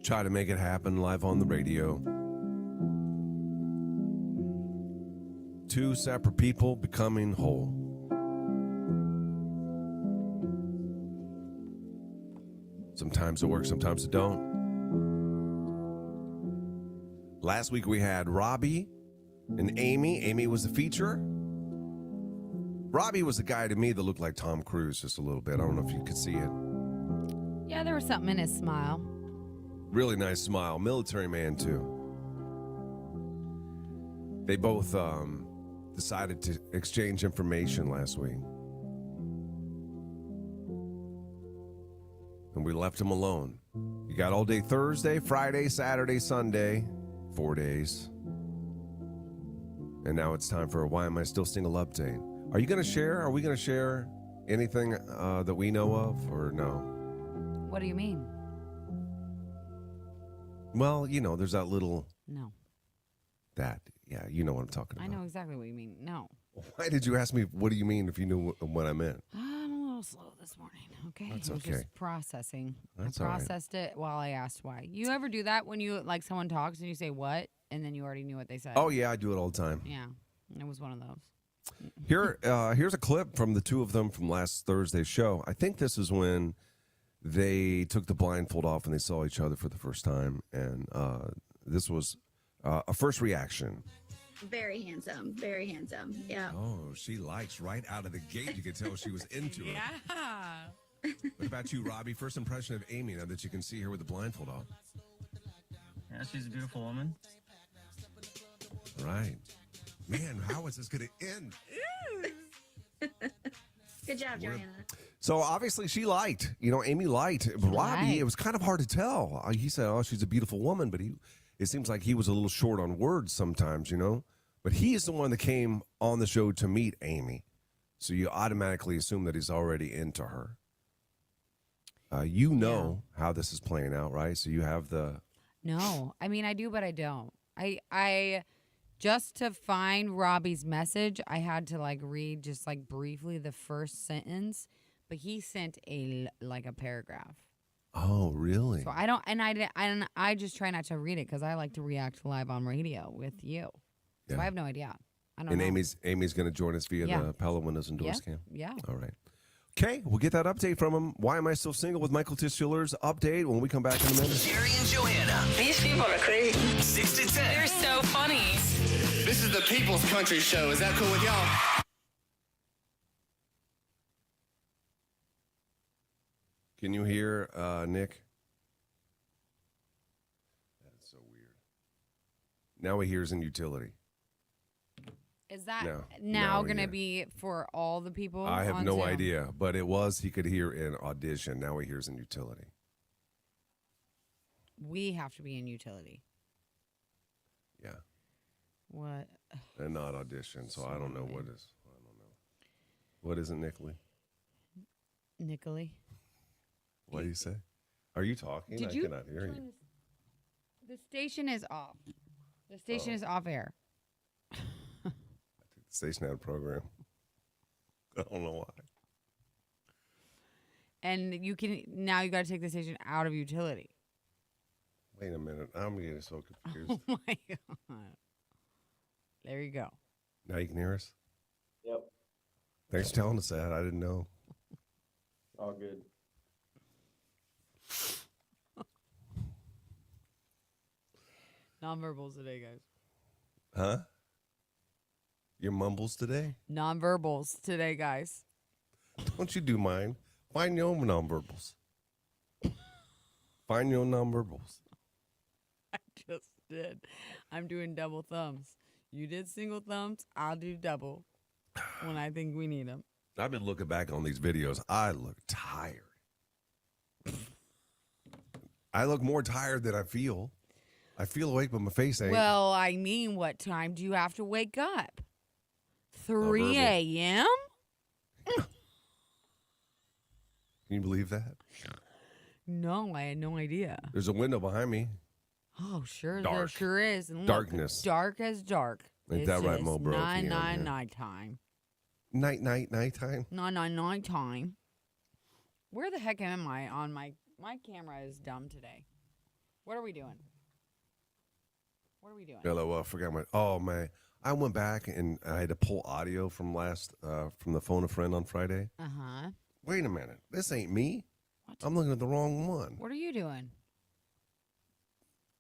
Try to make it happen live on the radio. Two separate people becoming whole. Sometimes it works, sometimes it don't. Last week we had Robbie and Amy. Amy was the feature. Robbie was the guy to me that looked like Tom Cruise just a little bit. I don't know if you could see it. Yeah, there was something in his smile. Really nice smile. Military man, too. They both decided to exchange information last week. And we left him alone. You got all day Thursday, Friday, Saturday, Sunday. 4 days. And now it's time for a Why Am I Still Single update. Are you going to share? Are we going to share anything that we know of or no? What do you mean? Well, you know, there's that little... No. That, yeah, you know what I'm talking about. I know exactly what you mean. No. Why did you ask me, what do you mean, if you knew what I meant? I'm a little slow this morning, okay? That's I was okay. just processing. That's I all right. processed it while I asked why. You ever do that when you, like, someone talks and you say what, and then you already knew what they said? Oh, yeah, I do it all the time. Yeah, it was one of those. Here's a clip from the two of them from last Thursday's show. I think this is when they took the blindfold off and they saw each other for the first time. And this was a first reaction. Very handsome. Very handsome. Yeah. Oh, she likes right out of the gate. You could tell she was into it. Yeah. What about you, Robbie? First impression of Amy now that you can see her with the blindfold off. Yeah, she's a beautiful woman. Right. Man, how is this going to end? Good job, Johanna. So obviously she liked, Amy liked. But Robbie, it was kind of hard to tell. He said, oh, she's a beautiful woman, but it seems like he was a little short on words sometimes, But he is the one that came on the show to meet Amy. So you automatically assume that he's already into her. How this is playing out, right? So you have the... No, I mean, I do, but I don't. I just to find Robbie's message, I had to read just briefly the first sentence, but he sent a paragraph. Oh, really? So I don't, and I just try not to read it because I like to react live on radio with you. So I have no idea. I don't know. And Amy's going to join us via the Pella Windows and Doors cam. Yeah. All right. Okay, we'll get that update from him. Why Am I Still Single with Michael Titular's update when we come back in a minute. Jerry and Johanna. These people are crazy. 6 to 10. They're so funny. This is the People's Country Show. Is that cool with y'all? Can you hear Nick? That is so weird. Now he hears in utility. Is that now going to be for all the people? I have on no Zoom? idea, but he could hear in audition. Now he hears in utility. We have to be in utility. Yeah. What? And not audition, so I don't know what is. I don't know. What is it, Nickley? Nickley? What do you say? Are you talking? I cannot hear you. The station is off. The station is off air. The station had a program. I don't know why. And you got to take the station out of utility. Wait a minute. I'm getting so confused. Oh my God. There you go. Now you can hear us? Yep. Thanks for telling us that. I didn't know. All good. Nonverbals today, guys. Huh? Your mumbles today? Nonverbals today, guys. Don't you do mine. Find your own nonverbals. Find your own nonverbals. I just did. I'm doing double thumbs. You did single thumbs. I'll do double when I think we need them. I've been looking back on these videos. I look tired. I look more tired than I feel. I feel awake, but my face ain't. Well, I mean, what time do you have to wake up? 3 a.m.? Can you believe that? No, I had no idea. There's a window behind me. Oh, sure. Dark. There sure is. And look, Darkness. Dark as dark. Ain't that right, Mo Bro? Nighttime. Nighttime? Nighttime. Where the heck am I on my camera is dumb today. What are we doing? What are we doing? Hello, I forgot my. Oh man, I went back and I had to pull audio from from the phone a friend on Friday. Uh-huh. Wait a minute, this ain't me. What? I'm looking at the wrong one. What are you doing?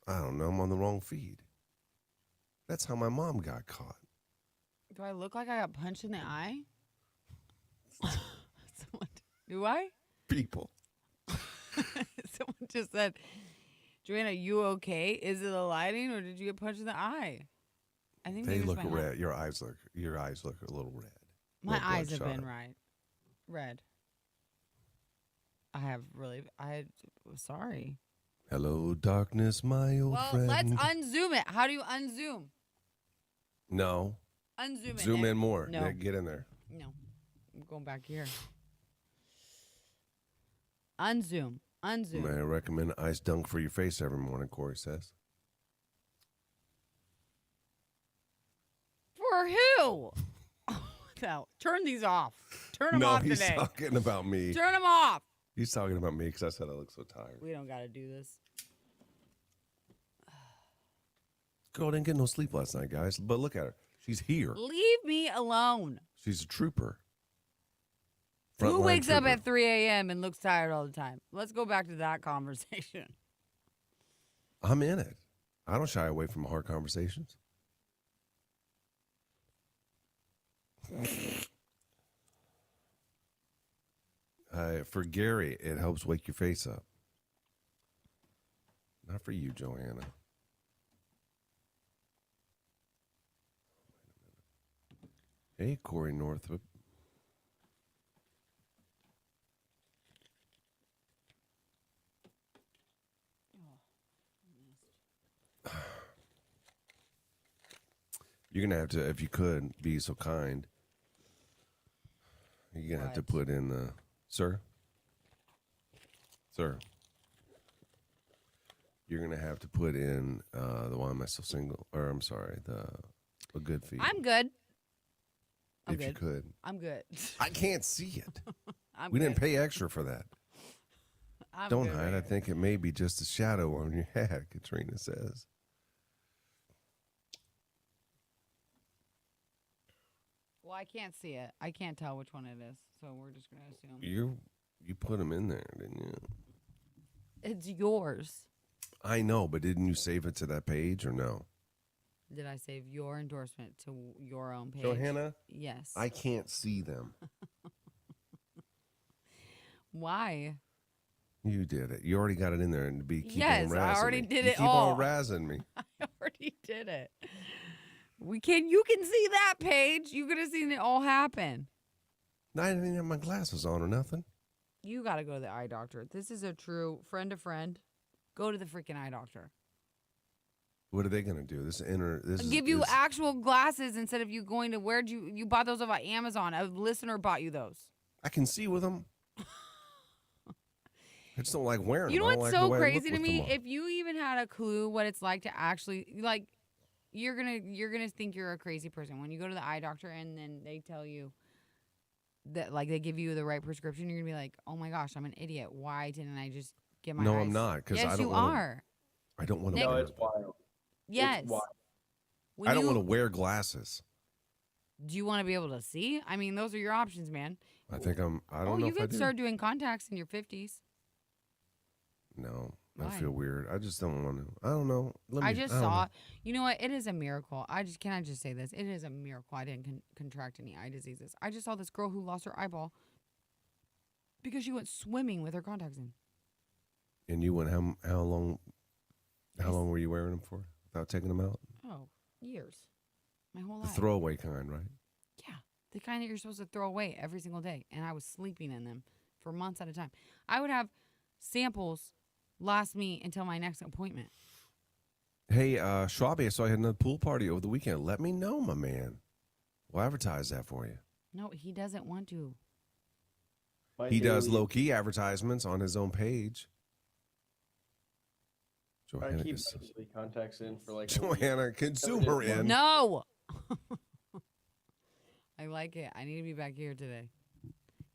I don't know. I'm on the wrong feed. That's how my mom got caught. Do I look like I got punched in the eye? Do I? People. Someone just said, Joanna, you okay? Is it the lighting or did you get punched in the eye? I think They maybe look it's my red. Your eyes look a little red. My Little eyes have bloodshot. been red. Sorry. Hello, darkness, my old Well, friend. let's unzoom it. How do you unzoom? No. Unzoom it. Zoom Nick. in more. No. Nick, get in there. No. I'm going back here. Unzoom. Unzoom. May I recommend ice dunk for your face every morning, Corey says. For who? No. Turn these off. Turn them off he's today. talking about me. Turn them off. He's talking about me because I said I look so tired. We don't got to do this. Girl didn't get no sleep last night, guys. But look at her. She's here. Leave me alone. She's a trooper. Who Frontline wakes up trooper. at 3 a.m. and looks tired all the time? Let's go back to that conversation. I'm in it. I don't shy away from hard conversations. For Gary, it helps wake your face up. Not for you, Johanna. Hey, Corey Northrup. You're going to have to, if you could, be so kind. You're going to have to put in the, sir? Sir. You're going to have to put in the Why Am I Still Single? Or, I'm sorry, a good feed. I'm good. I'm if good. you could. I'm good. I can't see it. I'm We good. didn't pay extra for that. I'm Don't good hide. right I here. think it may be just a shadow on your head, Katrina says. Well, I can't see it. I can't tell which one it is, so we're just gonna assume You put them in there, didn't you? it's yours. I know, but didn't you save it to that page or no? Did I save your endorsement to your own page? Johanna, Yes. I can't see them. Why? You did it. You already got it in there and keep Yes, on I razzing already me. did You it keep all. on razzing me. I already did it. You can see that page. You could have seen it all happen. I didn't even have my glasses on or nothing. You got to go to the eye doctor. This is a true friend to friend. Go to the freaking eye doctor. What are they going to do? This Give you actual glasses instead of you going to where'd you bought those off of Amazon. A listener bought you those. I can see with them. I just don't like wearing them. You know I don't what's like the so way I crazy look to with me? them on. If you even had a clue what it's like to actually like, you're gonna think you're a crazy person when you go to the eye doctor and then they tell you that like they give you the right prescription. You're gonna be like, oh my gosh, I'm an idiot. Why didn't I just get my? No, eyes? I'm not, 'cause yes, I don't you wanna- are. I don't want to. Nick- No, it's wild. Yes. It's wild. When I don't you- want to wear glasses. Do you want to be able to see? I mean, those are your options, man. I think I don't know you if I could do. start doing contacts in your 50s. No, I Why? feel weird. I just don't want to. I don't know. I just don't saw. know. You know what? It is a miracle. Can I just say this? It is a miracle. I didn't contract any eye diseases. I just saw this girl who lost her eyeball because she went swimming with her contacts in. And you went how long? How long were you wearing them for without taking them out? Oh, years. My whole The life. throwaway kind, right? Yeah, the kind that you're supposed to throw away every single day. And I was sleeping in them for months at a time. I would have samples last me until my next appointment. Hey, Schwabi, I saw you had another pool party over the weekend. Let me know, my man. We'll advertise that for you. No, he doesn't want to. My He does daily- low-key advertisements on his own page. I Johanna, keep is- my daily contacts in for like a week. Johanna, consumer in. No. I like it. I need to be back here today.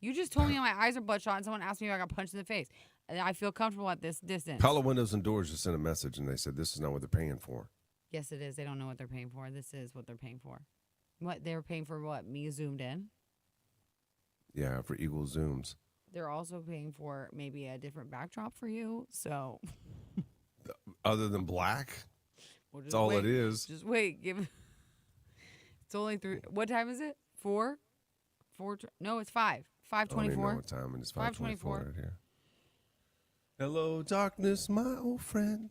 You just told me my eyes are bloodshot and someone asked me if I got punched in the face. And I feel comfortable at this distance. Pella Windows and Doors just sent a message and they said this is not what they're paying for. Yes, it is. They don't know what they're paying for. This is what they're paying for. What they're paying for? What? Me zoomed in. Yeah, for Eagle Zooms. They're also paying for maybe a different backdrop for you. So. Other than black, Well, that's all it is. Just wait. It's only 3. What time is it? 4? 4? No, it's 5. I don't even know 5:24. what time it is. 5:24 5:24 right here. Hello, darkness, my old friend.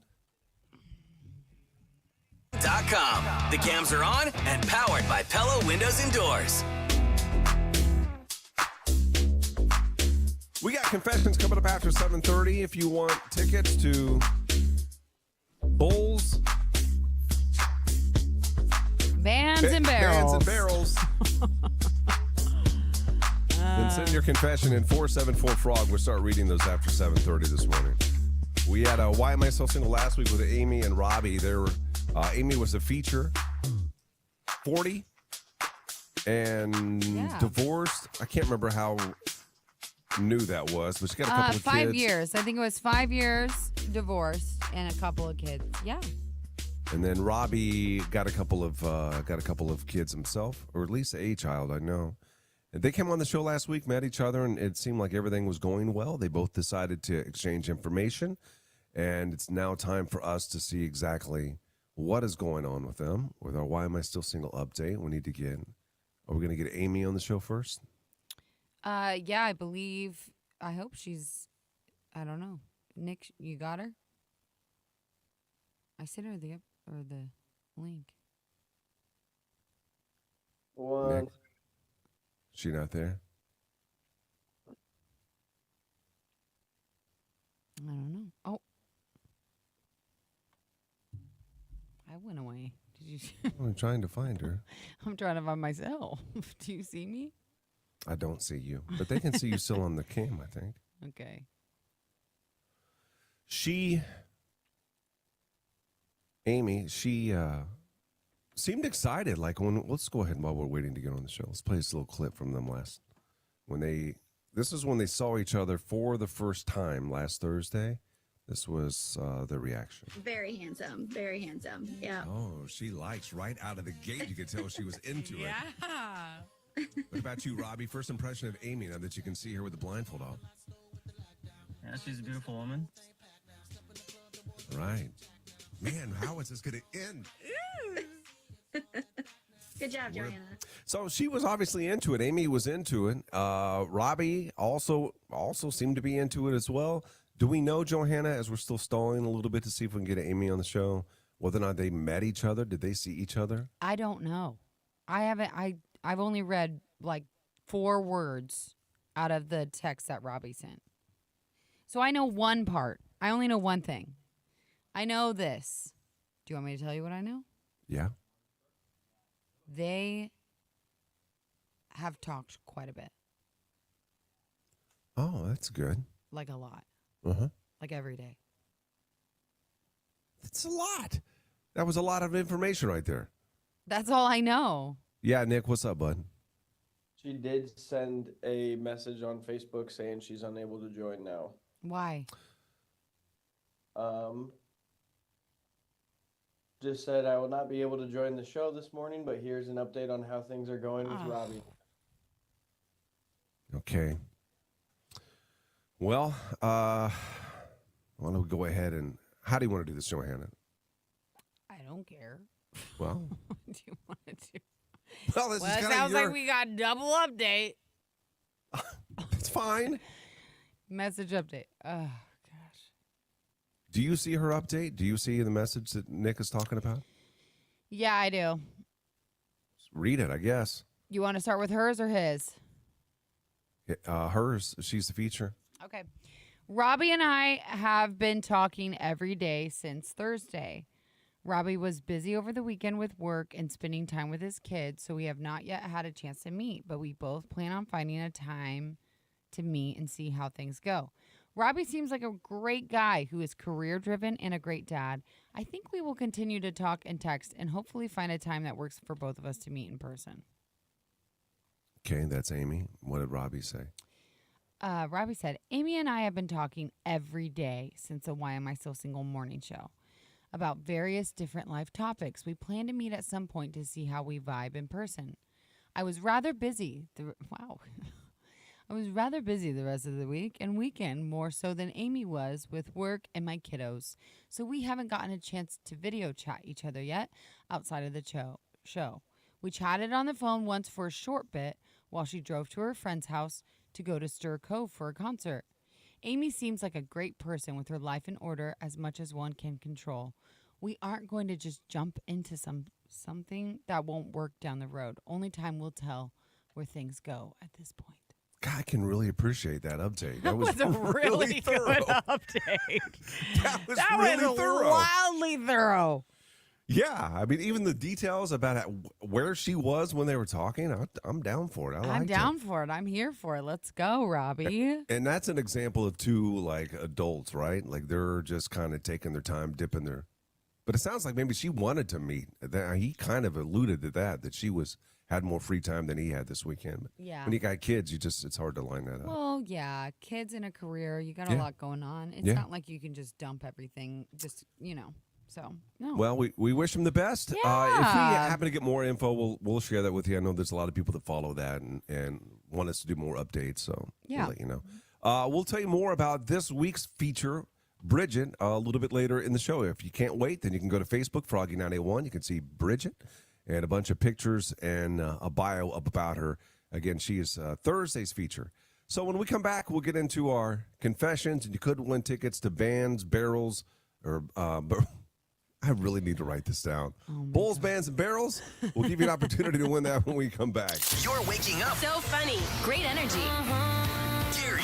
.com. The cams are on and powered by Pella Windows and Doors. We got confessions coming up after 7:30. If you want tickets to Bulls, Vans and barrels. Vans and barrels. Then send your confession in 474-FROG. We'll start reading those after 7:30 this morning. We had a Why Am I So Single last week with Amy and Robbie. Amy was a feature, 40, and divorced. I can't remember how new that was, but she got a couple of 5 kids. years. I think it was 5 years divorced and a couple of kids. Yeah. And then Robbie got a couple of kids himself, or at least a child, I know. And they came on the show last week, met each other, and it seemed like everything was going well. They both decided to exchange information, and it's now time for us to see exactly what is going on with them. With our Why Am I Still Single update, we need to get. Are we going to get Amy on the show first? Yeah, I believe. I hope she's. I don't know. Nick, you got her? I sent her the link. One. Nick? She not there? I don't know. Oh. I went away. Did you? I'm trying to find her. I'm trying to find myself. Do you see me? I don't see you, but they can see you still on the cam, I think. Okay. Amy, she seemed excited. Like let's go ahead while we're waiting to get on the show. Let's play this little clip from them this is when they saw each other for the first time last Thursday. This was the reaction. Very handsome. Very handsome. Yeah. Oh, she likes right out of the gate. You could tell she was into it. Yeah. What about you, Robbie? First impression of Amy now that you can see her with the blindfold on. Yeah, she's a beautiful woman. Right. Man, how is this going to end? Good job, Johanna. So she was obviously into it. Amy was into it. Robbie also seemed to be into it as well. Do we know, Johanna, as we're still stalling a little bit to see if we can get Amy on the show, whether or not they met each other? Did they see each other? I don't know. I haven't. I've only read like 4 words out of the text that Robbie sent. So I know one part. I only know one thing. I know this. Do you want me to tell you what I know? Yeah. They have talked quite a bit. Oh, that's good. Like a lot. Uh-huh. Like every day. That's a lot. That was a lot of information right there. That's all I know. Yeah, Nick, what's up, bud? She did send a message on Facebook saying she's unable to join now. Why? Just said I will not be able to join the show this morning, but here's an update on how things are going with Robbie. Okay. Well, why don't we go ahead and... How do you want to do this, Johanna? I don't care. Well... What do you want to do? Well, this Well, is it kind sounds of your... like we got double update. It's fine. Message update. Oh, gosh. Do you see her update? Do you see the message that Nick is talking about? Yeah, I do. Read it, I guess. You want to start with hers or his? Hers. She's the feature. Okay. Robbie and I have been talking every day since Thursday. Robbie was busy over the weekend with work and spending time with his kids, so we have not yet had a chance to meet, but we both plan on finding a time to meet and see how things go. Robbie seems like a great guy who is career-driven and a great dad. I think we will continue to talk and text and hopefully find a time that works for both of us to meet in person. Okay, that's Amy. What did Robbie say? Robbie said, Amy and I have been talking every day since the Why Am I So Single morning show about various different life topics. We plan to meet at some point to see how we vibe in person. I was rather busy. I was rather busy the rest of the week and weekend, more so than Amy was with work and my kiddos. So we haven't gotten a chance to video chat each other yet outside of the show. We chatted on the phone once for a short bit while she drove to her friend's house to go to Stir Cove for a concert. Amy seems like a great person with her life in order as much as one can control. We aren't going to just jump into something that won't work down the road. Only time will tell where things go at this point. God, I can really appreciate that update. That was a really thorough. good update. That was That really was thorough. wildly thorough. Yeah, I mean, even the details about where she was when they were talking, I'm down for it. I'm down for it. I'm here for it. Let's go, Robbie. And that's an example of two like adults, right? Like they're just kind of taking their time, dipping their. But it sounds like maybe she wanted to meet. He kind of alluded to that she had more free time than he had this weekend. But Yeah. when you got kids, it's hard to line that up. Well, yeah, kids in a career, you got a lot going on. It's Yeah. not like you can just dump everything, So, no. Well, we wish him the best. If we happen to get more info, we'll share that with you. I know there's a lot of people that follow that and want us to do more updates, so we'll let you know. We'll tell you more about this week's feature, Bridget, a little bit later in the show. If you can't wait, then you can go to Facebook, Froggy981. You can see Bridget and a bunch of pictures and a bio about her. Again, she is Thursday's feature. So when we come back, we'll get into our confessions, and you could win tickets to bands, barrels, or I really need to write this down. Bowls, bands, and barrels. We'll give you an opportunity to win that when we come back. You're waking up. So funny. Great energy. Gary.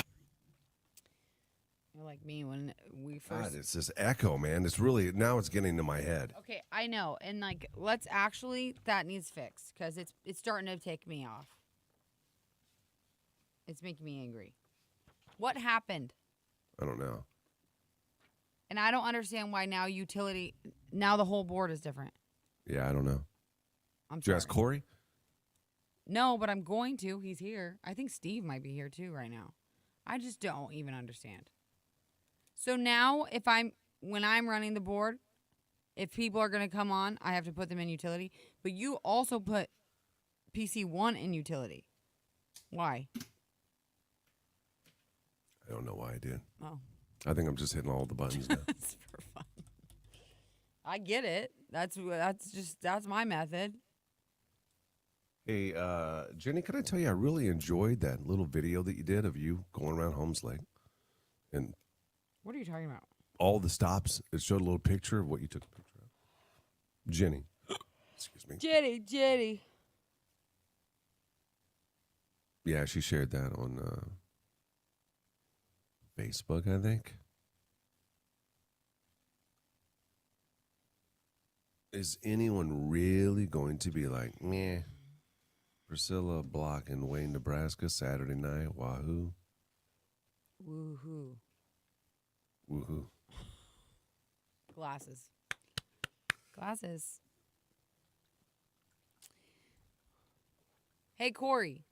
You're like me when we God, first. it's this echo, man. It's really, now it's getting into my head. Okay, I know. And that needs fixed because it's starting to take me off. It's making me angry. What happened? I don't know. And I don't understand why now now the whole board is different. Yeah, I don't know. I'm Did you sorry. ask Corey? No, but I'm going to. He's here. I think Steve might be here too right now. I just don't even understand. So now when I'm running the board, if people are going to come on, I have to put them in utility. But you also put PC1 in utility. Why? I don't know why I did. Oh. I think I'm just hitting all the buttons now. That's for fun. I get it. That's my method. Hey, Jenny, can I tell you, I really enjoyed that little video that you did of you going around Holmes Lake. And What are you talking about? all the stops, it showed a little picture of what you took a picture of. Jenny. Excuse me. Jenny. Yeah, she shared that on Facebook, I think. Is anyone really going to be like, meh, Priscilla Block in Wayne, Nebraska, Saturday night, wahoo? Woohoo. Woohoo. Glasses. Hey, Corey.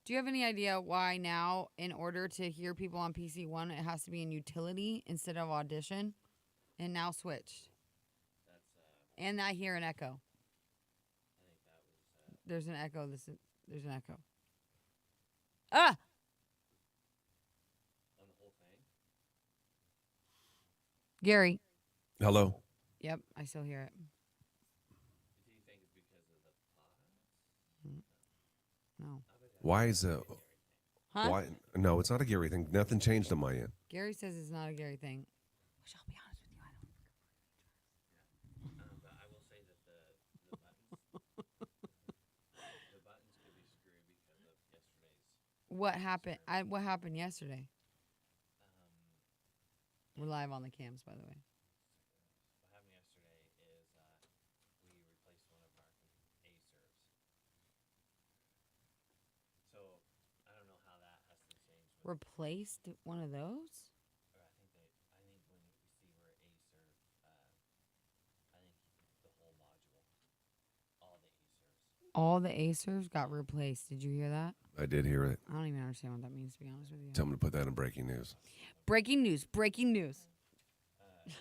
Do you have any idea why now, in order to hear people on PC1, it has to be in utility instead of audition? And now switched. And I hear an echo. There's an echo. There's an echo. Ah! Gary. Hello? Yep, I still hear it. No. Why is it? Huh? Why? No, it's not a Gary thing. Nothing changed on my end. Gary says it's not a Gary thing. Which I'll be honest with you, I don't. But I will say that the buttons could be screwed because of yesterday's. What happened? What happened yesterday? We're live on the cams, by the way. What happened yesterday is we replaced one of our A serves. So I don't know how that has to change. Replaced one of those? Or I think when receiver A serve, I think the whole module, all the A serves. All the A serves got replaced. Did you hear that? I I did hear it. I don't even understand what that means, to be honest with you. Tell me to put that in breaking news. Breaking news. Breaking news. But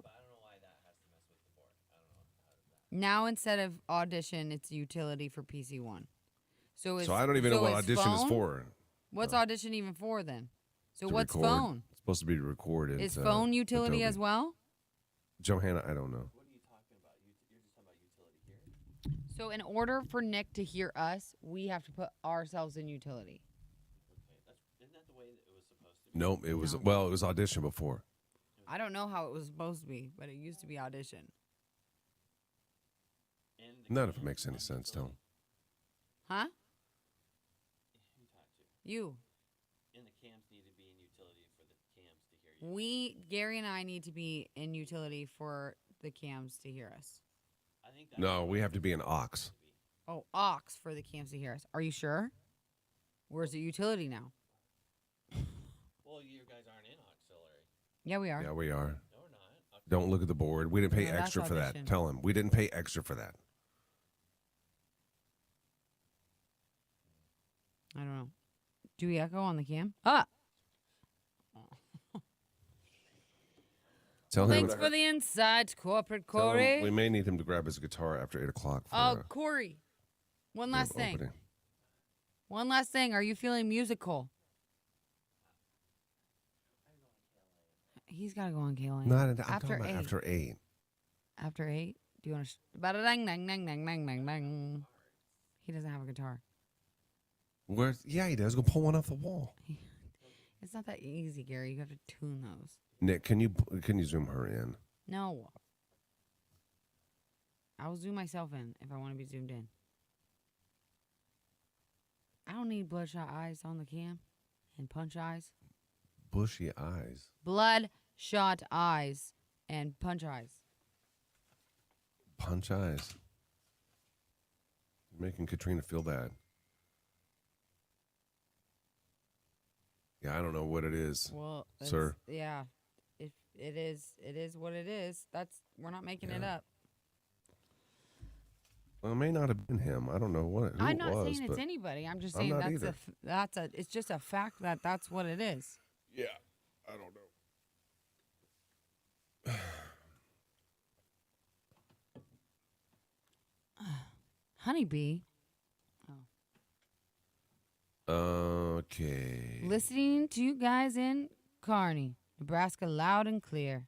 I don't know why that has to mess with the board. I don't know how does that. Now instead of Audition, it's utility for PC1. So So I don't even know what Audition is for. What's Audition even for then? So To what's record. phone? It's supposed to be recorded. Is phone utility Adobe. as well? Johanna, I don't know. What are you talking about? You're just talking about utility here. So in order for Nick to hear us, we have to put ourselves in utility. Okay, isn't that the way that it was supposed to be? Nope, it was No. well, it was Audition before. I don't know how it was supposed to be, but it used to be Audition. And the None of it cams makes any on sense, utility. tell him. Huh? Who talked to? You. And the cams need to be in utility for the cams to hear you. Gary and I need to be in utility for the cams to hear us. I think that's No, the we way have to it's be an supposed aux. to be. Oh, aux for the cams to hear us. Are you sure? Where's the utility now? Well, you guys aren't in auxiliary. Yeah, we are. Yeah, we are. No, we're not. Don't look at the board. We didn't pay No, that's extra for that. Audition. Tell him. We didn't pay extra for that. I don't know. Do we echo on the cam? Ah! Tell Thanks him. for the insight, Corporate Tell him Corey. we may need him to grab his guitar after 8 o'clock. For, Oh, Corey. One the last thing. opening. One last thing. Are you feeling musical? He's got to go on Kayla. Not I'm after talking about 8. after 8. After 8? Do you want to? Bada dang dang dang dang dang dang dang. He doesn't have a guitar. Yeah, he does. Go pull one off the wall. It's not that easy, Gary. You have to tune those. Nick, can you zoom her in? No. I'll zoom myself in if I want to be zoomed in. I don't need bloodshot eyes on the cam and punch eyes. Bushy eyes. Bloodshot eyes and punch eyes. Punch eyes. You're making Katrina feel bad. Yeah, I don't know what it is. Well, Sir. Yeah. If it is what it is. We're not making it Yeah. up. Well, it may not have been him. I don't know who I'm it not was. saying it's but anybody. I'm just I'm saying not either. it's just a fact that that's what it is. Yeah, I don't know. Honeybee. Okay. Listening to you guys in Kearney, Nebraska, loud and clear.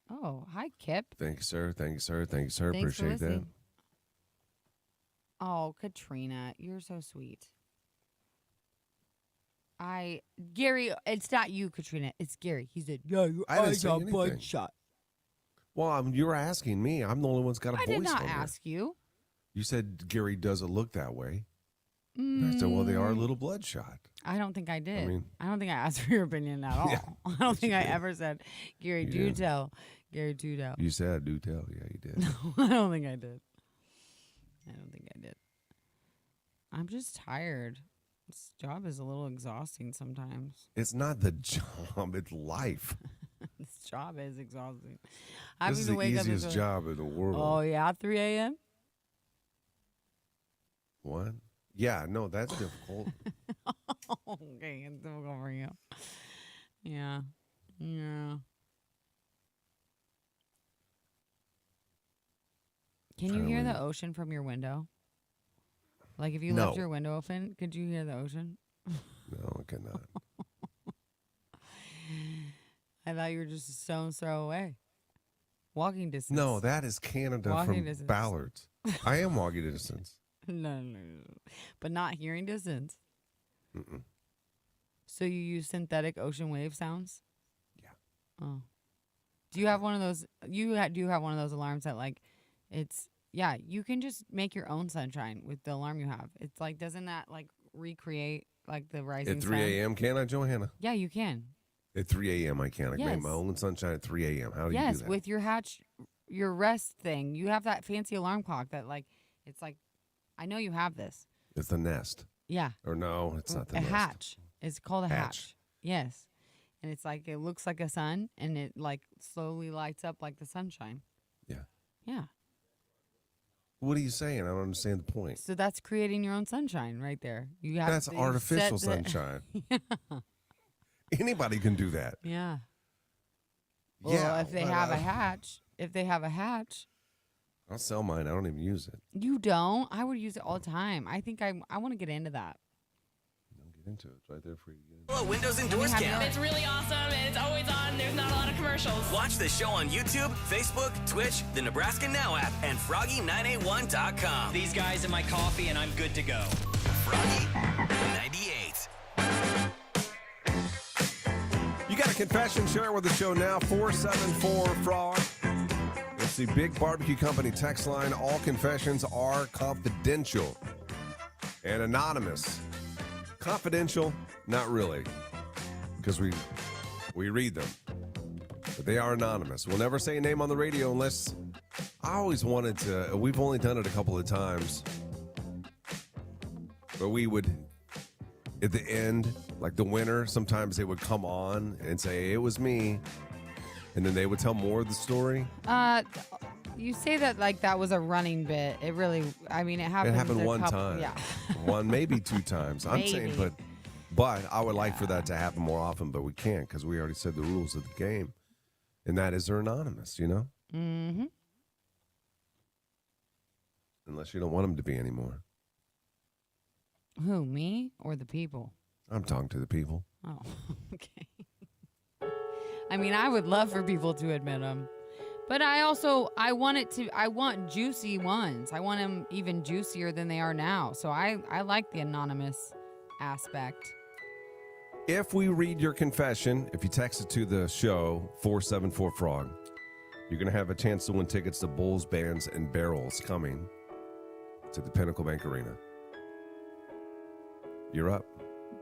Oh, hi, Kip. Thank you, sir. Thank you, sir. Thank you, sir. Thanks for Appreciate that. listening. Oh, Katrina, you're so sweet. Gary, it's not you, Katrina. It's Gary. He said, "Yeah, your I didn't eyes say are anything. bloodshot." Well, you were asking me. I'm the only one's got a I voice did not on there. ask you. You said Gary doesn't look that way. And I said, well, they are a little bloodshot. I don't think I did. I, mean- don't think I asked for your opinion at all. Yeah, I don't think I ever said, Gary, You do did. tell. Gary, do tell. You said, do tell. Yeah, you did. I don't think I did. I don't think I did. I'm just tired. This job is a little exhausting sometimes. It's not the job. It's life. This job is exhausting. This Having is to the wake up easiest and job in the world. Oh, yeah, 3 a.m.? What? Yeah, no, that's difficult. Okay, it's difficult for you. Yeah. Yeah. Can you hear the ocean from your window? Like if you left No. your window open, could you hear the ocean? No, I cannot. I thought you were just a stone's throw away. Walking distance. No, that is Canada Walking from distance. Ballards. I am walking distance. No. But not hearing distance. Mm-mm. So you use synthetic ocean wave sounds? Yeah. Oh. Do you have one of those? Do have one of those alarms that like, it's you can just make your own sunshine with the alarm you have. It's like, doesn't that like recreate like the rising At 3 sun? a.m., can I, Johanna? Yeah, you can. At 3 a.m., I can. I can make my Yes. own sunshine at 3 a.m. How do you do Yes, that? with your rest thing. You have that fancy alarm clock that like, it's like, I know you have this. It's the Nest. Yeah. Or no, it's not the A Nest. hatch. It's called a hatch. Hatch. Yes. And it's like, it looks like a sun and it like slowly lights up like the sunshine. Yeah. Yeah. What are you saying? I don't understand the point. So that's creating your own sunshine right there. You have That's to artificial set the- sunshine. Anybody can do that. Yeah. Well, Yeah. if they but, have a hatch, I'll sell mine. I don't even use it. you don't. I would use it all the time. I think I want to get into that. Don't get into it. It's right there for you. Pella Windows and Doors Cam. It's really awesome and it's always on. There's not a lot of commercials. Watch the show on YouTube, Facebook, Twitch, the Nebraska Now app, and Froggy981.com. These guys in my coffee and I'm good to go. Froggy 98. You got a confession? Share it with the show now. 474-FROG. It's the Big Barbecue Company text line. All confessions are confidential and anonymous. Confidential, not really, because we read them. But they are anonymous. We'll never say a name on the radio unless I always wanted to. We've only done it a couple of times. But we would, at the end, like the winner, sometimes they would come on and say, it was me. And then they would tell more of the story. You say that like that was a running bit. It really, I mean, it happened. It happened a one couple- time. Yeah. One, maybe two times. I'm saying, Maybe. but I would like for that to happen more often, but we can't because we already said the rules of the game. And that is they're anonymous, you know? Mm-hmm. Unless you don't want them to be anymore. Who, me or the people? I'm talking to the people. Oh, okay. I mean, I would love for people to admit them. But I want juicy ones. I want them even juicier than they are now. So I like the anonymous aspect. If we read your confession, if you text it to the show, 474-FROG, you're going to have a chance to win tickets to Bulls, Bands, and Barrels coming to the Pinnacle Bank Arena. You're up.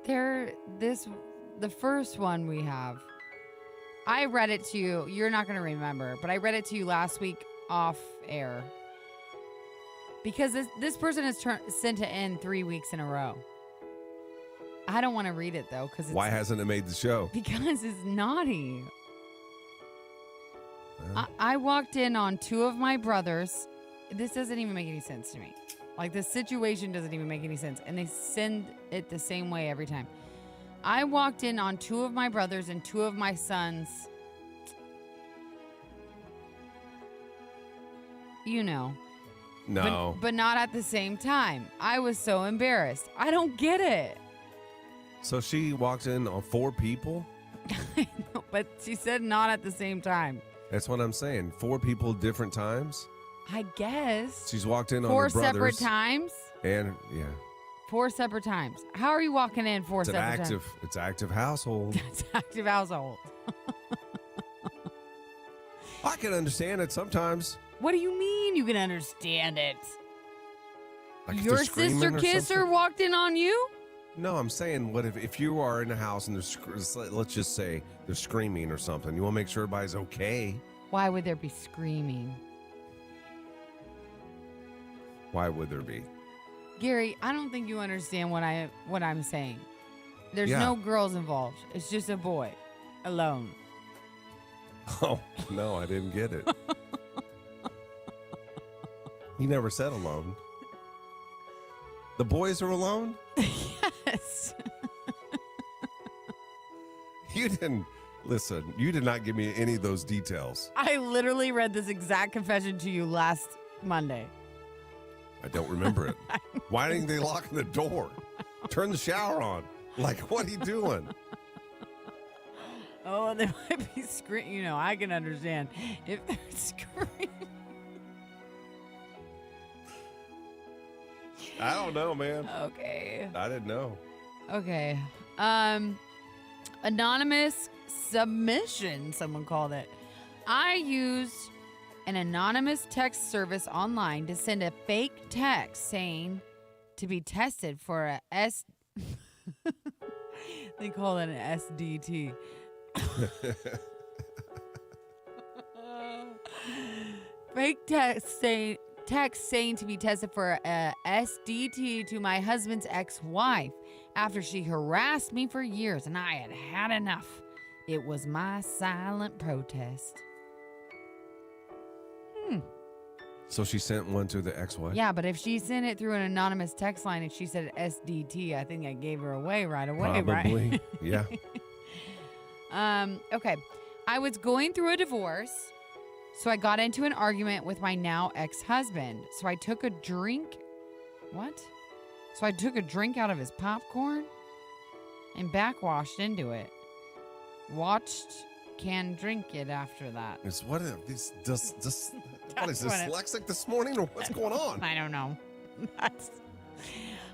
The first one we have, I read it to you. You're not going to remember, but I read it to you last week off air. Because this person has sent it in 3 weeks in a row. I don't want to read it, though. Why hasn't it made the show? Because it's naughty. Well, I walked in on two of my brothers. This doesn't even make any sense to me. Like, the situation doesn't even make any sense. And they send it the same way every time. I walked in on two of my brothers and two of my sons. You know. no. But not at the same time. I was so embarrassed. I don't get it. So she walked in on 4 people? I know, but she said not at the same time. That's what I'm saying. 4 people, different times? I guess. She's walked in on 4 her brothers. separate times? And, yeah. 4 separate times. How are you walking in 4 It's an separate active, times? it's active household. It's active household. I can understand it sometimes. What do you mean you can understand it? Like if Your they're screaming sister or kisser something. walked in on you? No, I'm saying, what if you are in a house and let's just say they're screaming or something. You want to make sure everybody's okay. Why would there be screaming? Why would there be? Gary, I don't think you understand what I'm saying. There's Yeah. no girls involved. It's just a boy alone. Oh, no, I didn't get it. He never said alone. The boys are alone? Yes. You didn't, listen, you did not give me any of those details. I literally read this exact confession to you last Monday. I don't remember it. Why didn't they lock the door? Turn the shower on. Like, what are you doing? Oh, they might be screaming. You know, I can understand if they're screaming. I don't know, man. Okay. I didn't know. Okay. Anonymous submission, someone called it. I used an anonymous text service online to send a fake text saying to be tested for a they call it an SDT. Fake text saying to be tested for a SDT to my husband's ex-wife after she harassed me for years and I had had enough. It was my silent protest. So she sent one to the ex-wife? Yeah, but if she sent it through an anonymous text line and she said SDT, I think I gave her away right away, Probably. right? Yeah. Okay. I was going through a divorce, so I got into an argument with my now ex-husband. So I took a drink. What? So I took a drink out of his popcorn and backwashed into it. Watched can drink it after that. It's what is this What dyslexic this morning or what's going on? I don't know.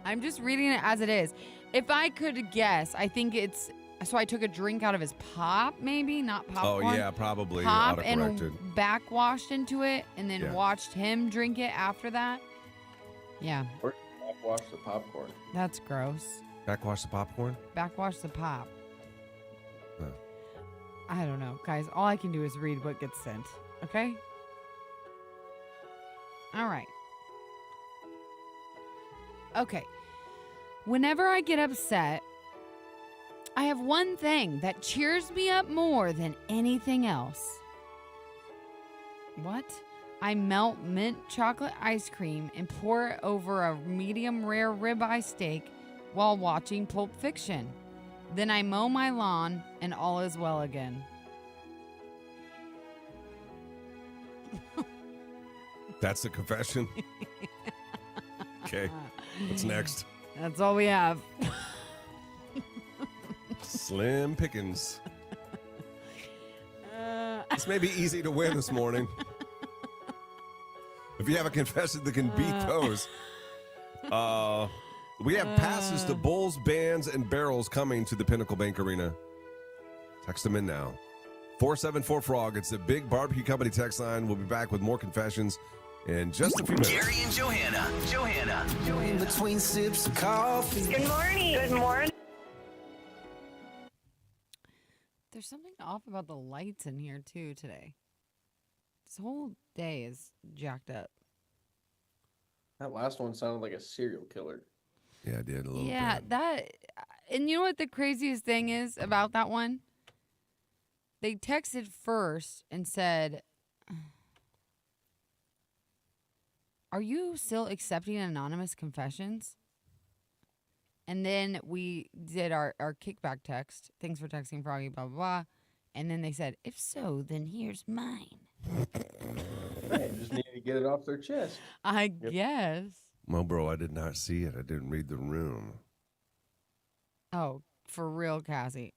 I'm just reading it as it is. If I could guess, I think it's so I took a drink out of his pop, maybe not popcorn. Oh yeah, probably Pop autocorrected. and backwashed into it, and then Yeah. watched him drink it after that. Yeah, Or wash the popcorn. that's gross. Backwash the popcorn? Backwash the pop. Huh. I don't know, guys. All I can do is read what gets sent. Okay. All right. Okay. Whenever I get upset, I have one thing that cheers me up more than anything else. What? I melt mint chocolate ice cream and pour it over a medium rare ribeye steak while watching Pulp Fiction. Then I mow my lawn and all is well again. That's the confession? Okay. What's next? That's all we have. Slim pickings. This may be easy to win this morning. If you have a confession that can beat those. We have passes to Bulls, Bands, and Barrels coming to the Pinnacle Bank Arena. Text them in now. 474-FROG. It's the Big Barbecue Company text line. We'll be back with more confessions in just a few minutes. Gary and Johanna. In between sips of coffee. Good morning. Good morning. There's something off about the lights in here, too, today. This whole day is jacked up. That last one sounded like a serial killer. Yeah, I did a little Yeah, bit. and you know what the craziest thing is about that one? They texted first and said, "Are you still accepting anonymous confessions?" And then we did our kickback text. Thanks for texting, Froggy, blah, blah, blah. And then they said, "If so, then here's mine." Right, just need to get it off their chest. I guess. Well, bro, I did not see it. I didn't read the room. Oh, for real, Cassie.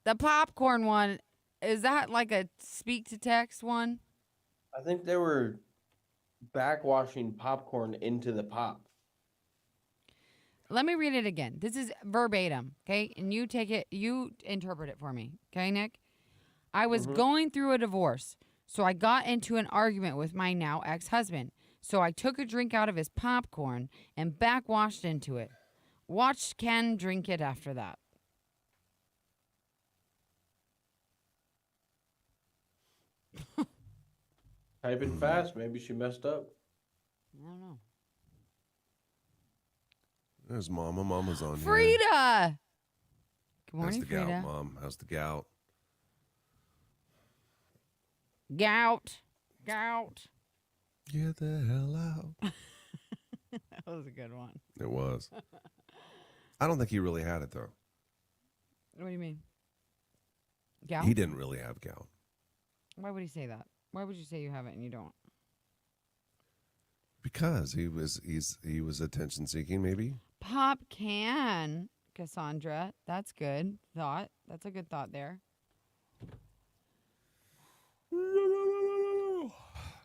The popcorn one, is that like a speak to text one? I think they were backwashing popcorn into the pop. Let me read it again. This is verbatim, okay? And you take it, you interpret it for me, okay, Nick? I was going through a divorce, so I got into an argument with my now ex-husband. So I took a drink out of his popcorn and backwashed into it. Watched Ken drink it after that. Typing fast, maybe she messed up. I don't know. There's Mama. Mama's on here. Frida! Good How's morning, the Frida. gout, Mom? How's the gout? Gout. Gout. Get the hell out. That was a good one. It was. I don't think he really had it, though. What do you mean? Gout? He didn't really have gout. Why would he say that? Why would you say you have it and you don't? Because he was attention seeking, maybe. Pop can, Cassandra. That's good thought. That's a good thought there.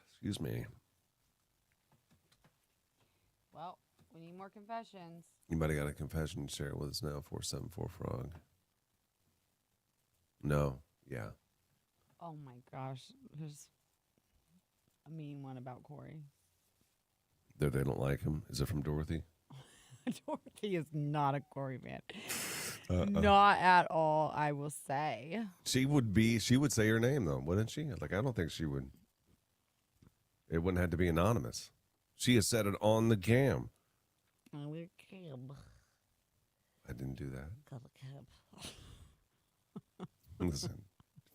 Excuse me. Well, we need more confessions. Anybody got a confession? Share it with us now. 474-FROG. No. Yeah. Oh my gosh. There's a mean one about Corey. That they don't like him. Is it from Dorothy? Dorothy is not a Corey fan. Not at all, I will say. She would say her name, though, wouldn't she? Like, I don't think she would. It wouldn't have to be anonymous. She has said it on the cam. On the cab. I didn't do that. On the cab. Listen,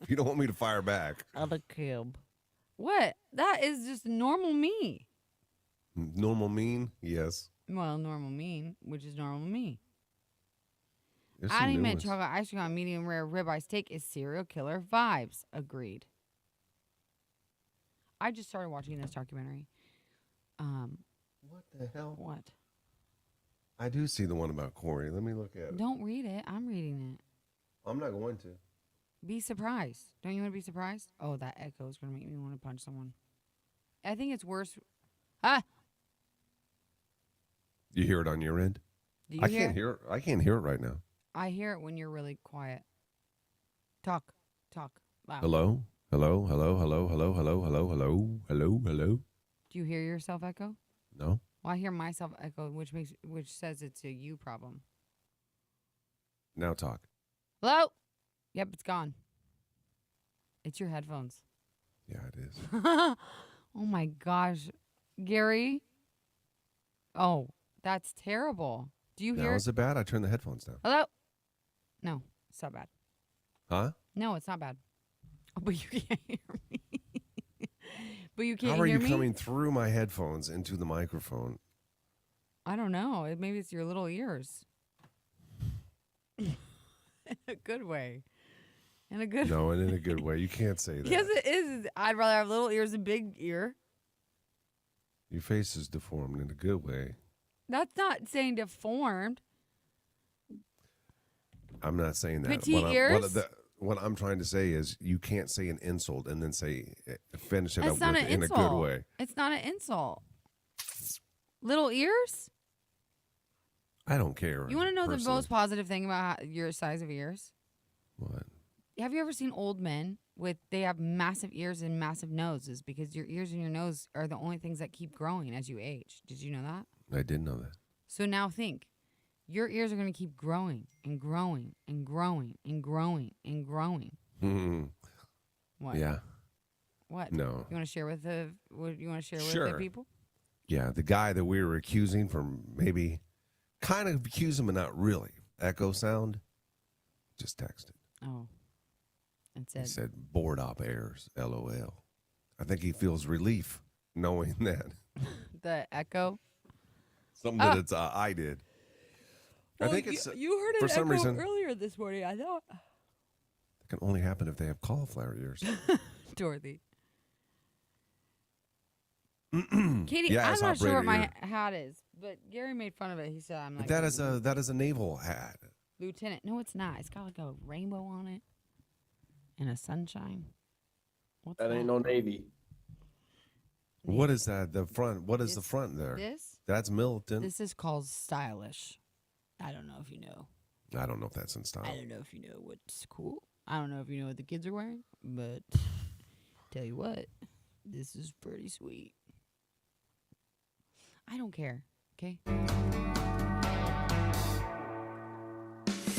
if you don't want me to fire back. On the cab. What? That is just normal me. Normal mean? Yes. Well, normal mean, which is normal me. There's some Adding new mint ones. chocolate ice cream on medium rare ribeye steak is serial killer vibes. Agreed. I just started watching this documentary. What the hell? What? I do see the one about Corey. Let me look at it. Don't read it. I'm reading it. I'm not going to. Be surprised. Don't you want to be surprised? Oh, that echo is going to make me want to punch someone. I think it's worse. Ah! You hear it on your end? Do you I hear can't it? hear it. I can't hear it right now. I hear it when you're really quiet. Talk. Talk. Loud. Hello? Hello? Hello? Hello? Hello? Hello? Hello? Hello? Hello? Hello? Do you hear yourself echo? No? Well, I hear myself echo, which says it's a you problem. Now talk. Hello? Yep, it's gone. It's your headphones. Yeah, it is. Oh my gosh. Gary? Oh, that's terrible. Do you Now hear is it bad? I turned the headphones down. Hello? No, it's not bad. Huh? No, it's not bad. Oh, but you can't hear me. But you can't How are hear you me? coming through my headphones into the microphone? I don't know. Maybe it's your little ears. In a good way. In a good No, and in a good way. You can't say that. Yes, it is. I'd rather have little ears than big ear. Your face is deformed in a good way. That's not saying deformed. I'm not saying that. Petite ears? What I'm trying to say is you can't say an insult and then finish it It's up not with an in insult. a good way. It's not an insult. Little ears? I don't care. You want to know the personally. most positive thing about your size of ears? What? Have you ever seen old men they have massive ears and massive noses because your ears and your nose are the only things that keep growing as you age? Did you know that? I did know that. So now think. Your ears are going to keep growing and growing and growing and growing and growing. What? Yeah. What? No. You want to share with what you want to share with Sure. the people? Yeah, the guy that we were accusing from maybe kind of accuse him but not really. Echo sound. Just texted. Oh. It He said, said board op airs. LOL. I think he feels relief knowing that. the echo. Something that it's I did. I think it's you heard for an some echo reason earlier this morning. I thought. it can only happen if they have cauliflower ears. Dorothy. Katie, Yeah, I'm it's not sure what operator my hat is, but Gary made fun of it. He said I'm like That is a naval hat. lieutenant. No, it's not. It's got like a rainbow on it and a sunshine. What's That ain't no Navy. What is that? The front. What is the It's front there? This? That's militant. This is called stylish. I don't know if you know. I don't know if that's in style. I don't know if you know what's cool. I don't know if you know what the kids are wearing, but tell you what, this is pretty sweet. I don't care, okay?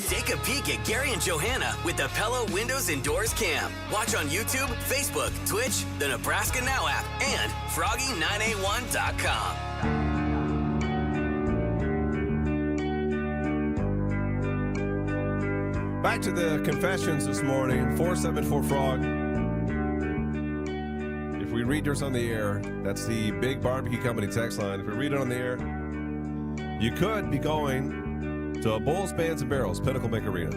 Take a peek at Gary and Johanna with the Pella Windows and Doors Cam. Watch on YouTube, Facebook, Twitch, the Nebraska Now app, and Froggy981.com. Back to the confessions this morning. 474 Frog. If we read yours on the air, that's the Big Barbecue Company text line. If we read it on the air, you could be going to a Bulls, Bands, and Barrels, Pinnacle Bank Arena.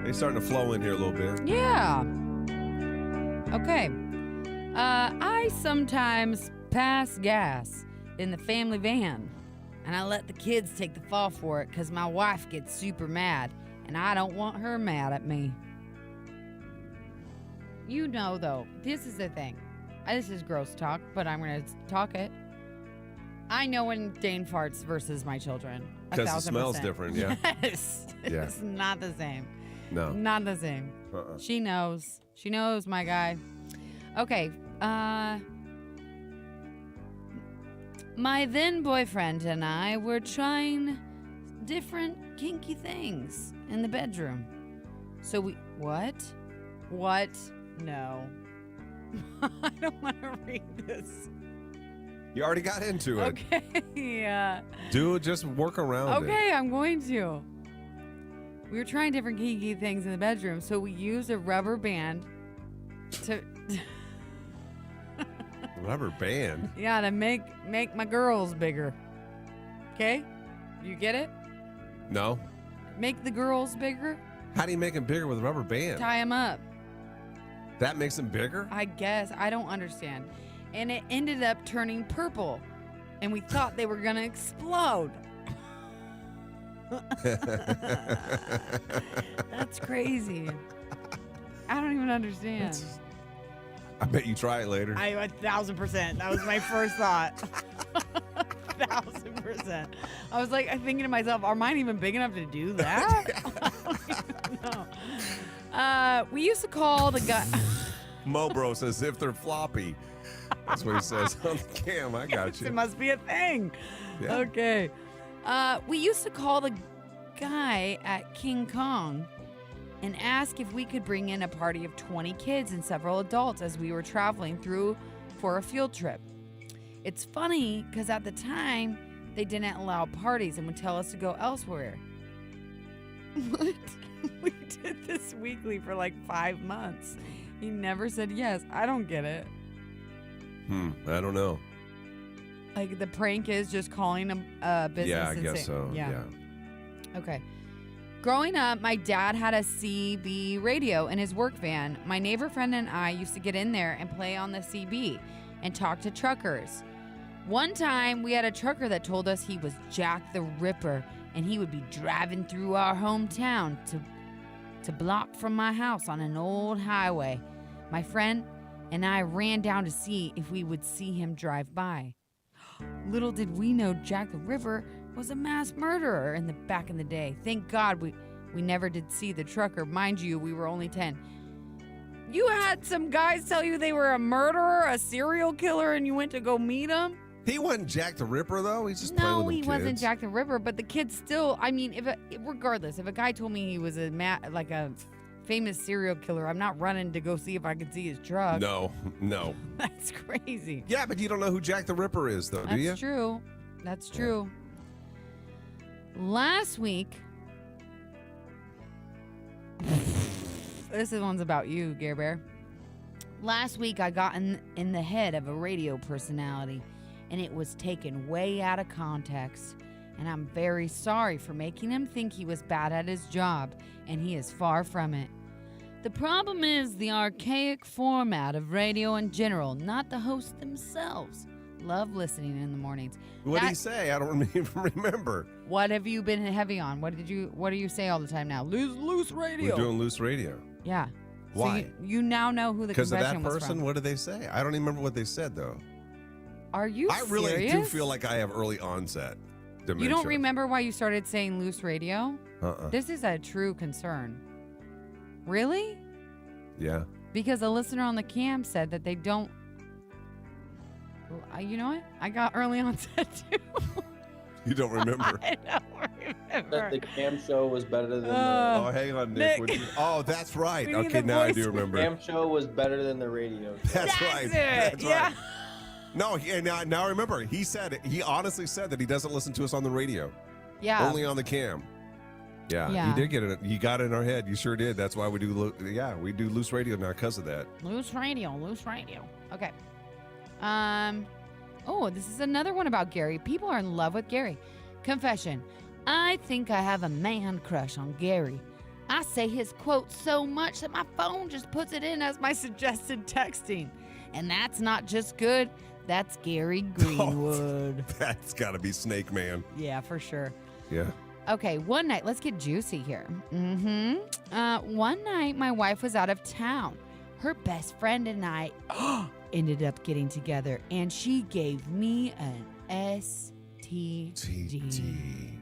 They're starting to flow in here a little bit. Yeah. Okay. I sometimes pass gas in the family van, and I let the kids take the fall for it because my wife gets super mad, and I don't want her mad at me. You know, though, this is the thing. This is gross talk, but I'm going to talk it. I know when Dane farts versus my children. Because the 1,000%. smell's different, yeah. Yes. Yeah. It's not the same. No. Not the same. She knows. She knows, my guy. Okay. My then boyfriend and I were trying different kinky things in the bedroom. So we... What? What? No. I don't want to read this. You already got into it. Okay. Yeah. Dude, just work around it. Okay, I'm going to. We were trying different kinky things in the bedroom, so we used a rubber band to... Rubber band? Yeah, to make my girls bigger. Okay? You get it? No. Make the girls bigger? How do you make them bigger with a rubber band? Tie them up. That makes them bigger? I guess. I don't understand. And it ended up turning purple. And we thought they were going to explode. That's crazy. I don't even understand. I bet you try it later. 1,000%. That was my first thought. 1,000%. I was like, I'm thinking to myself, are mine even big enough to do that? I don't even know. We used to call the guy. Mobro says if they're floppy. That's what he says on the cam. I got you. It must be a thing. Yeah. Okay. We used to call the guy at King Kong and ask if we could bring in a party of 20 kids and several adults as we were traveling through for a field trip. It's funny because at the time, they didn't allow parties and would tell us to go elsewhere. What? We did this weekly for like 5 months. He never said yes. I don't get it. I don't know. Like the prank is just calling a business. Yeah, I and guess so. Yeah. Okay. Growing up, my dad had a CB radio in his work van. My neighbor friend and I used to get in there and play on the CB and talk to truckers. One time, we had a trucker that told us he was Jack the Ripper and he would be driving through our hometown to block from my house on an old highway. My friend and I ran down to see if we would see him drive by. Little did we know Jack the Ripper was a mass murderer back in the day. Thank God we never did see the trucker. Mind you, we were only 10. You had some guys tell you they were a murderer, a serial killer, and you went to go meet him? He wasn't Jack the Ripper, though. He's just playing with them kids. No, he wasn't Jack the Ripper, but the kids still, I mean, regardless, if a guy told me he was a famous serial killer, I'm not running to go see if I can see his truck. No. That's crazy. Yeah, but you don't know who Jack the Ripper is, though, do you? That's true. That's true. Last week, this one's about you, Gare Bear. Last week, I got in the head of a radio personality, and it was taken way out of context. And I'm very sorry for making him think he was bad at his job, and he is far from it. The problem is the archaic format of radio in general, not the hosts themselves. Love listening in the mornings. What did he say? I don't even remember. What have you been heavy on? What do you say all the time now? Loose radio. We're doing loose radio. Yeah. Why? So you now know who the confession was from. Because of that person? What did they say? I don't even remember what they said, though. Are you serious? I really do feel like I have early onset dementia. You don't remember why you started saying loose radio? Uh-uh. This is a true concern. Really? Yeah. Because a listener on the cam said that they don't. You know what? I got early onset too. You don't remember? I don't remember. That the cam show was better than Oh, hang on, Nick. Oh, that's right. We need Okay, the now I voice. do remember. the cam show was better than the radio show. That's right. It. That's Yeah. right. No, now remember, he said it. He honestly said that he doesn't listen to us on the radio. Yeah. Only on the cam. Yeah, Yeah. you did get it. You got it in our head. You sure did. That's why we do. We do loose radio now because of that. Loose radio. Okay. Oh, this is another one about Gary. People are in love with Gary. Confession. I think I have a man crush on Gary. I say his quotes so much that my phone just puts it in as my suggested texting. And that's not just good. That's Gary Greenwood. That's got to be Snake Man. Yeah, for sure. Yeah. Okay, one night, let's get juicy here. One night, my wife was out of town. Her best friend and I ended up getting together, and she gave me an STD.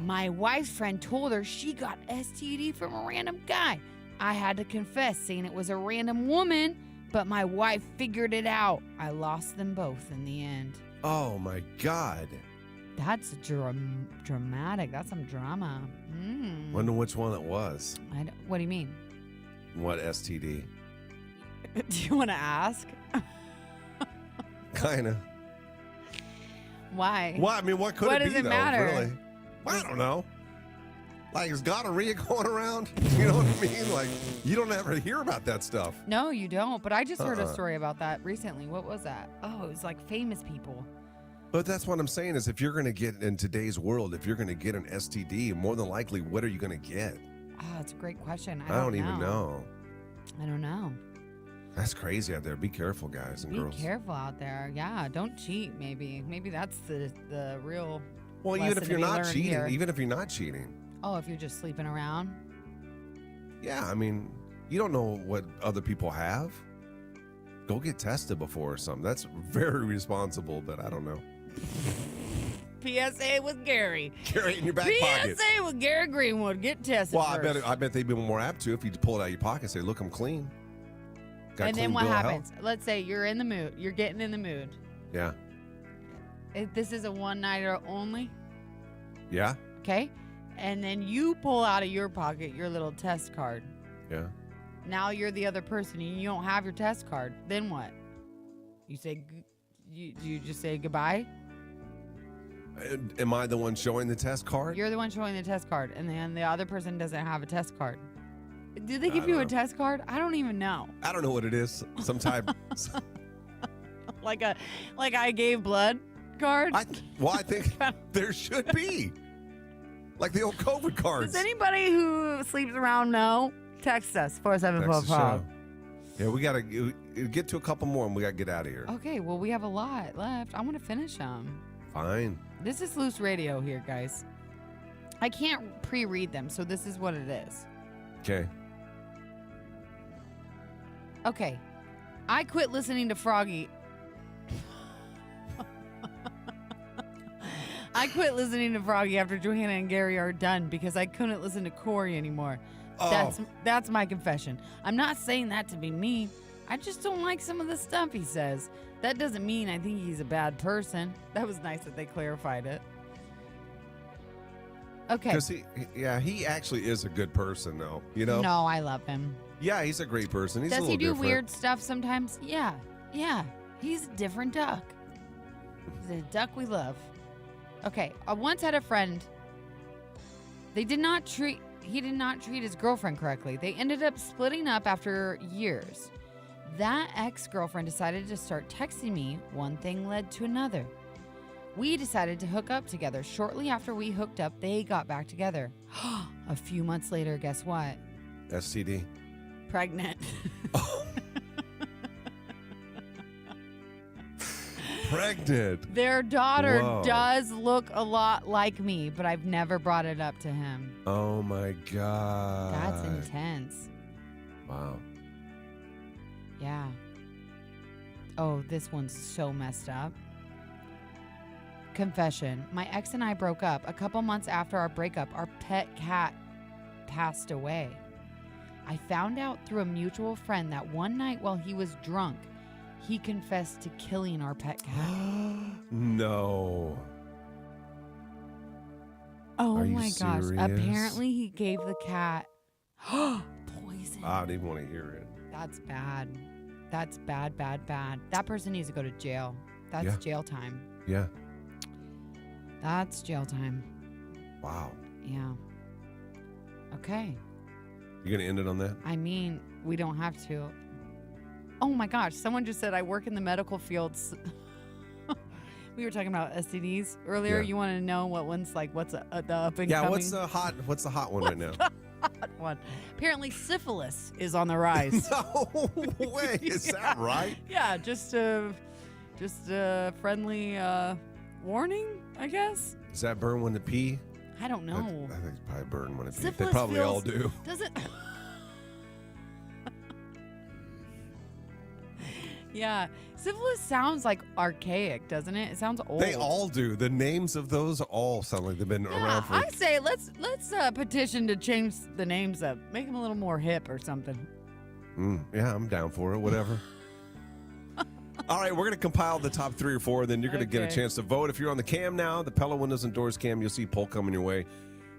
My wife's friend told her she got STD from a random guy. I had to confess, saying it was a random woman, but my wife figured it out. I lost them both in the end. Oh, my God. That's dramatic. That's some drama. Wonder which one it was. What do you mean? What STD? Do you want to ask? Kind of. Why? Well, I mean, what could What it does be, it though, matter? really? Well, I don't know. Like, is gonorrhea going around? You know what I mean? Like, you don't ever hear about that stuff. No, you don't. But I just heard a story about that recently. What was that? Oh, it was like famous people. But that's what I'm saying is if you're going to get in today's world, if you're going to get an STD, more than likely, what are you going to get? Oh, that's a great question. I don't even know. I don't know. That's crazy out there. Be careful, guys and girls. Be careful out there. Yeah, don't cheat, maybe. Maybe that's the real Well, even if you're not cheating, even if you're not cheating. Oh, if you're just sleeping around? Yeah, I mean, you don't know what other people have. Go get tested before or something. That's very responsible, but I don't know. PSA with Gary. Carry it in your back pocket. PSA with Gary Greenwood. Get tested Well, first. I bet they'd be more apt to if you pull it out of your pocket and say, look, I'm clean. Got And clean then what bill of happens? health. Let's say you're in the mood. You're getting in the mood. Yeah. This is a one-nighter only. Yeah? Okay? And then you pull out of your pocket your little test card. Yeah. Now you're the other person and you don't have your test card. Then what? You say, you just say goodbye? Am I the one showing the test card? You're the one showing the test card, and then the other person doesn't have a test card. Do they I give you a don't know. test card? I don't even know. I don't know what it is. Some type. Like I gave blood card? I think there should be. Like the old COVID cards. Does anybody who sleeps around know? Text us, Text the 4745. show. Yeah, we got to get to a couple more and we got to get out of here. Okay, well, we have a lot left. I want to finish them. Fine. This is loose radio here, guys. I can't pre-read them, so this is what it is. Okay. Okay. I quit listening to Froggy. I quit listening to Froggy after Johanna and Gary are done because I couldn't listen to Corey anymore. Oh. That's my confession. I'm not saying that to be mean. I just don't like some of the stuff he says. That doesn't mean I think he's a bad person. That was nice that they clarified it. Okay. Because he actually is a good person, though. You know? No, I love him. Yeah, he's a great person. He's a Does little he do different. weird stuff sometimes? Yeah. He's a different duck. He's a duck we love. Okay, I once had a friend. He did not treat his girlfriend correctly. They ended up splitting up after years. That ex-girlfriend decided to start texting me. One thing led to another. We decided to hook up together. Shortly after we hooked up, they got back together. A few months later, guess what? STD. Pregnant. Pregnant. Their daughter Whoa. does look a lot like me, but I've never brought it up to him. Oh, my God. That's intense. Wow. Yeah. Oh, this one's so messed up. Confession. My ex and I broke up. A couple months after our breakup, our pet cat passed away. I found out through a mutual friend that one night while he was drunk, he confessed to killing our pet cat. No. Oh Are you my gosh. serious? Apparently he gave the cat poison. I don't even want to hear it. That's bad. That's bad, bad, bad. That person needs to go to jail. That's Yeah. jail time. Yeah. That's jail time. Wow. Yeah. Okay. You going to end it on that? I mean, we don't have to. Oh my gosh. Someone just said I work in the medical fields. We were talking about STDs earlier. Yeah. You want to know what one's like, what's the up and Yeah, coming? what's the hot one right now? hot one? Apparently syphilis is on the rise. No way. Is that right? Yeah, just a friendly warning, I guess. Does that burn when to pee? I don't know. I think it's probably burn when it pee. They Syphilis probably all feels- do. Does it? Yeah, syphilis sounds like archaic, doesn't it? It sounds old. They all do. The names of those all sound like they've been Yeah, around for. I say let's petition to change the names up, make them a little more hip or something. Yeah, I'm down for it. Whatever. All right, we're going to compile the top 3 or 4, then you're going to get a Okay. chance to vote. If you're on the cam now, the Pella Windows and Doors cam, you'll see poll coming your way.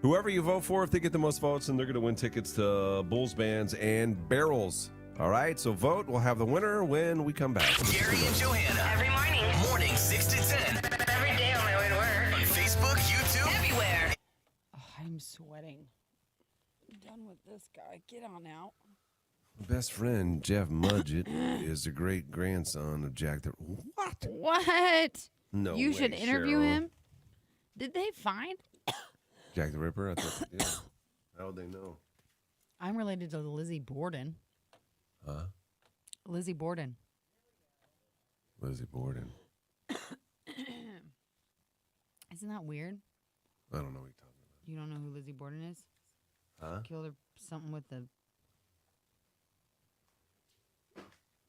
Whoever you vote for, if they get the most votes, then they're going to win tickets to Bulls Bands and Barrels. All right, so vote. We'll have the winner when we come back. Gary and Johanna. Every morning. Morning 6 to 10. Every day on my way to work. On Facebook, YouTube. Everywhere. Oh, I'm sweating. done with this guy. Get on out. Best friend Jeff Mudgett is the great grandson of Jack the. What? What? No, You way, should interview Cheryl. him. Did they find? Jack the Ripper. I thought they did. How would they know? I'm related to Lizzie Borden. Huh? Lizzie Borden. Lizzie Borden. Isn't that weird? I don't know what you're talking about. You don't know who Lizzie Borden is? Huh? Killed her something with the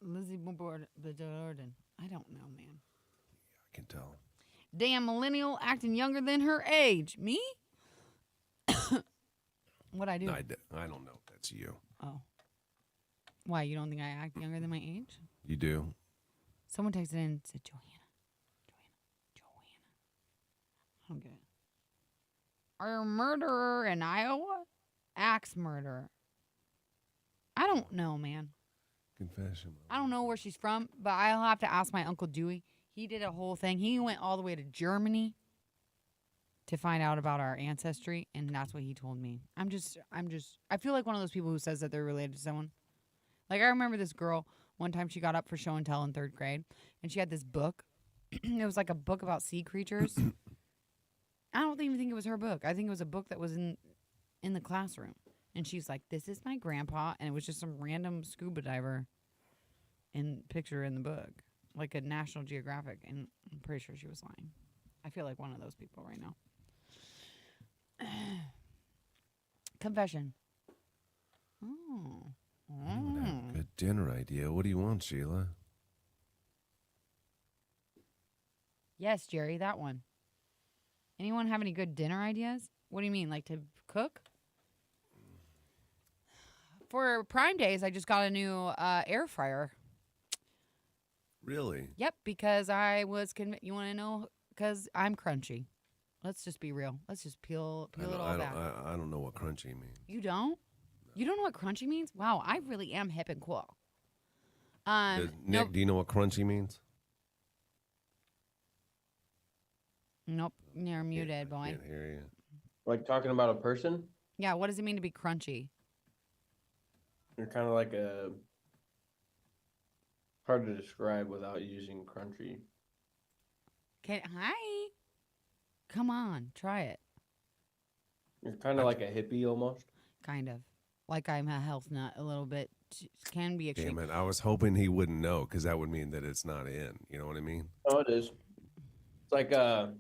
Lizzie Borden. I don't know, man. I can tell. Damn millennial acting younger than her age. Me? What'd I do? I don't know if that's you. Oh. Why, you don't think I act younger than my age? You do. Someone texted in and said, Johanna. I don't get it. Are a murderer in Iowa? Axe murderer. I don't know, man. Confession. I don't know where she's from, but I'll have to ask my Uncle Dewey. He did a whole thing. He went all the way to Germany to find out about our ancestry, and that's what he told me. I feel like one of those people who says that they're related to someone. Like, I remember this girl, one time she got up for show and tell in 3rd grade, and she had this book. It was like a book about sea creatures. I don't even think it was her book. I think it was a book that was in the classroom. And she's like, this is my grandpa, and it was just some random scuba diver picture in the book. Like a National Geographic, and I'm pretty sure she was lying. I feel like one of those people right now. Confession. Oh. Ooh, good dinner idea. What do you want, Sheila? Yes, Jerry, that one. Anyone have any good dinner ideas? What do you mean, like to cook? For Prime Days, I just got a new air fryer. Really? Yep, because I was you want to know? Because I'm crunchy. Let's just be real. Let's just peel it all back. I don't know what crunchy means. You don't? No. You don't know what crunchy means? Wow, I really am hip and cool. Nick, do you know what crunchy means? Nope, you're muted, boy. Can't hear you. Like talking about a person? Yeah, what does it mean to be crunchy? You're kind of like a... Hard to describe without using crunchy. Hi. Come on, try it. You're kind of like a hippie almost. Kind of. Like I'm a health nut a little bit. Can be extreme. Damn it. I was hoping he wouldn't know because that would mean that it's not in. You know what I mean? Oh, it is. It's like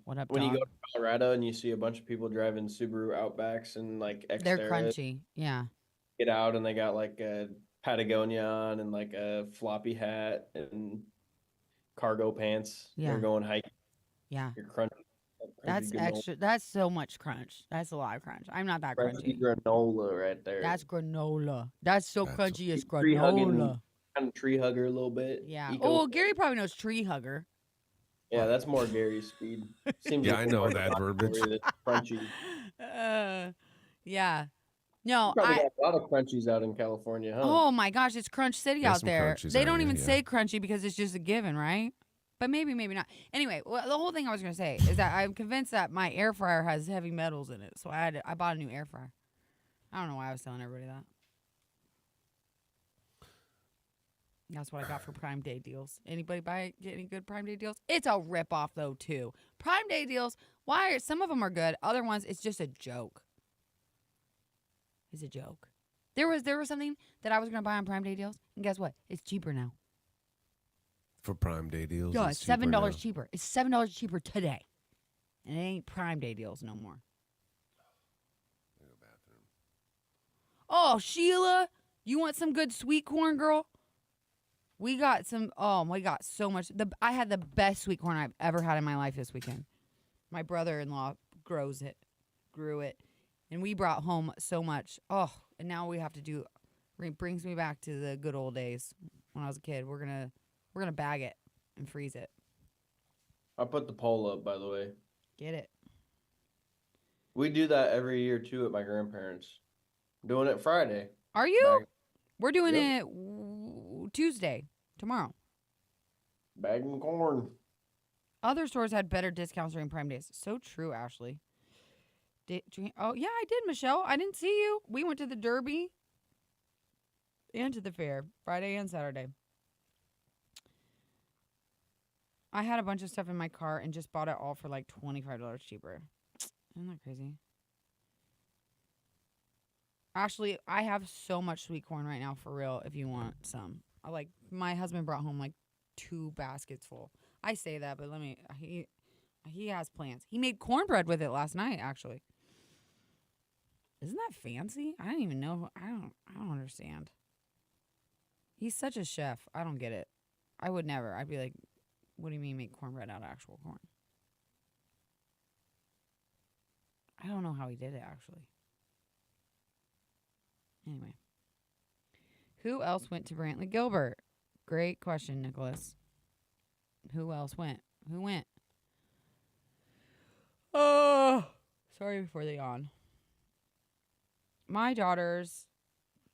what up, when dog? you go to Colorado and you see a bunch of people driving Subaru Outbacks and like they're crunchy. Yeah. Get out and they got like a Patagonia on and like a floppy hat and cargo pants. Yeah. They're going hiking. Yeah. You're crunchy. That's extra. That's so much crunch. That's a lot of crunch. I'm not that crunchy. Granola right there. That's granola. That's so crunchy. It's tree hugging, granola. kind of tree hugger a little bit. Yeah. Oh, Gary probably knows tree hugger. Yeah, that's more Gary's speed. Seems Yeah, like I know that verbiage. That's crunchy. Yeah. No, Probably got a lot of crunchies out in California, huh? Oh my gosh, it's Crunch City There's out some there. crunchies They out don't here, even yeah. say crunchy because it's just a given, right? But maybe not. Anyway, well, the whole thing I was gonna say is that I'm convinced that my air fryer has heavy metals in it, so I bought a new air fryer. I don't know why I was telling everybody that. That's what I got for Prime Day deals. Anybody get any good Prime Day deals? It's a ripoff though too. Prime Day deals. Why? Some of them are good. Other ones, it's just a joke. It's a joke. There was something that I was gonna buy on Prime Day deals, and guess what? It's cheaper now. For Prime Day deals? Yeah, it's it's cheaper now. $7 cheaper. It's $7 cheaper today, and it ain't Prime Day deals no more. Oh, Sheila, you want some good sweet corn, girl? We got some. Oh, we got so much. I had the best sweet corn I've ever had in my life this weekend. My brother-in-law grew it, and we brought home so much. Oh, and now we have to do. It brings me back to the good old days when I was a kid. We're gonna bag it and freeze it. I put the poll up, by the way. Get it. We do that every year too at my grandparents. Doing it Friday. Are you? Bag, We're doing Yep. it Tuesday, tomorrow. bagging corn. Other stores had better discounts during Prime Days. So true, Ashley. Oh, yeah, I did, Michelle. I didn't see you. We went to the Derby and to the fair Friday and Saturday. I had a bunch of stuff in my car and just bought it all for like $25 cheaper. Isn't that crazy? Actually, I have so much sweet corn right now for real if you want some. My husband brought home like 2 baskets full. I say that, but he has plans. He made cornbread with it last night, actually. Isn't that fancy? I don't even know. I don't understand. He's such a chef. I don't get it. I would never. I'd be like, what do you mean make cornbread out of actual corn? I don't know how he did it, actually. Anyway. Who else went to Brantley Gilbert? Great question, Nicholas. Who else went? Who went? Oh, sorry for the yawn. My daughter's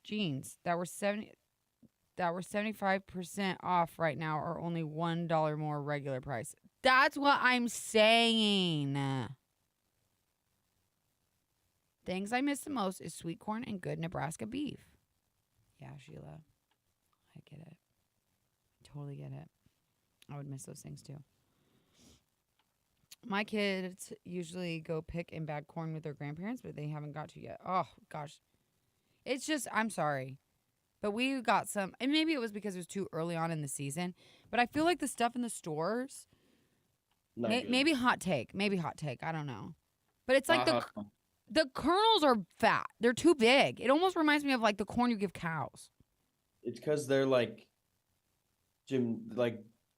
jeans that were 75% off right now are only $1 more regular price. That's what I'm saying. Things I miss the most is sweet corn and good Nebraska beef. Yeah, Sheila. I get it. Totally get it. I would miss those things too. My kids usually go pick and bag corn with their grandparents, but they haven't got to yet. Oh, gosh. It's just, I'm sorry. But we got some, and maybe it was because it was too early on in the season, but I feel like the stuff in the stores, maybe hot take. I don't know. But it's like the kernels are fat. They're too big. It almost reminds me of like the corn you give cows. It's because they're like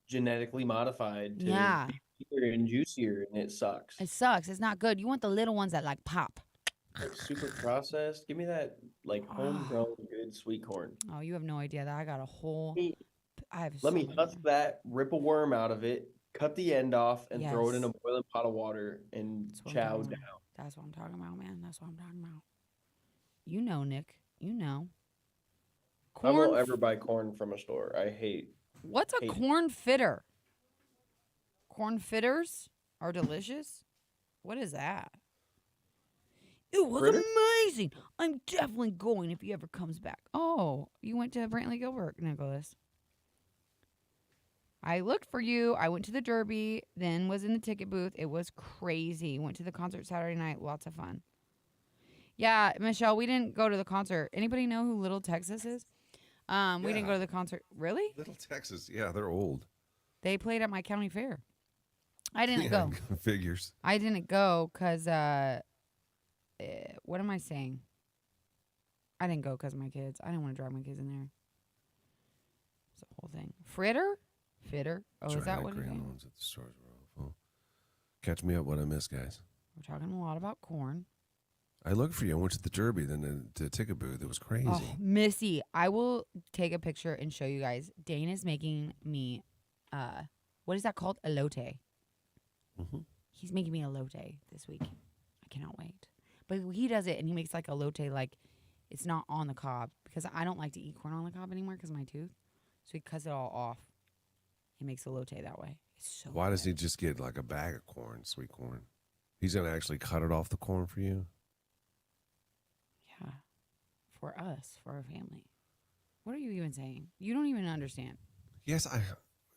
genetically modified to be bigger and juicier, and it sucks. It sucks. It's not good. You want the little ones that like pop. Like super processed. Give me that like homegrown good sweet corn. Oh, you have no idea that I got a whole. Let me husk that, rip a worm out of it, cut the end off, and throw it in a boiling pot of water and chow down. That's what I'm talking about, man. That's what I'm talking about. You know, Nick. You know. I won't ever buy corn from a store. I hate. What's a corn fitter? Corn fitters are delicious. What is that? It was amazing. I'm definitely going if he ever comes back. Oh, you went to Brantley Gilbert, Nicholas. I looked for you. I went to the Derby, then was in the ticket booth. It was crazy. Went to the concert Saturday night. Lots of fun. Yeah, Michelle, we didn't go to the concert. Anybody know who Little Texas is? We didn't go to the concert. Really? Little Texas. Yeah, they're old. They played at my county fair. I didn't go. Figures. I didn't go because, what am I saying? I didn't go because of my kids. I didn't want to drive my kids in there. It's the whole thing. Fitter? Oh, is that what it is? Catch me up what I missed, guys. We're talking a lot about corn. I looked for you. I went to the Derby, then to the ticket booth. It was crazy. Oh, Missy, I will take a picture and show you guys. Dane is making me, what is that called? Elote. Mm-hmm. He's making me elote this week. I cannot wait. But he does it, and he makes like elote like it's not on the cob because I don't like to eat corn on the cob anymore because of my tooth. So he cuts it all off. He makes elote that way. It's so Why good. doesn't he just get like a bag of corn, sweet corn? He's going to actually cut it off the corn for you? Yeah. For us, for our family. What are you even saying? You don't even understand. Yes,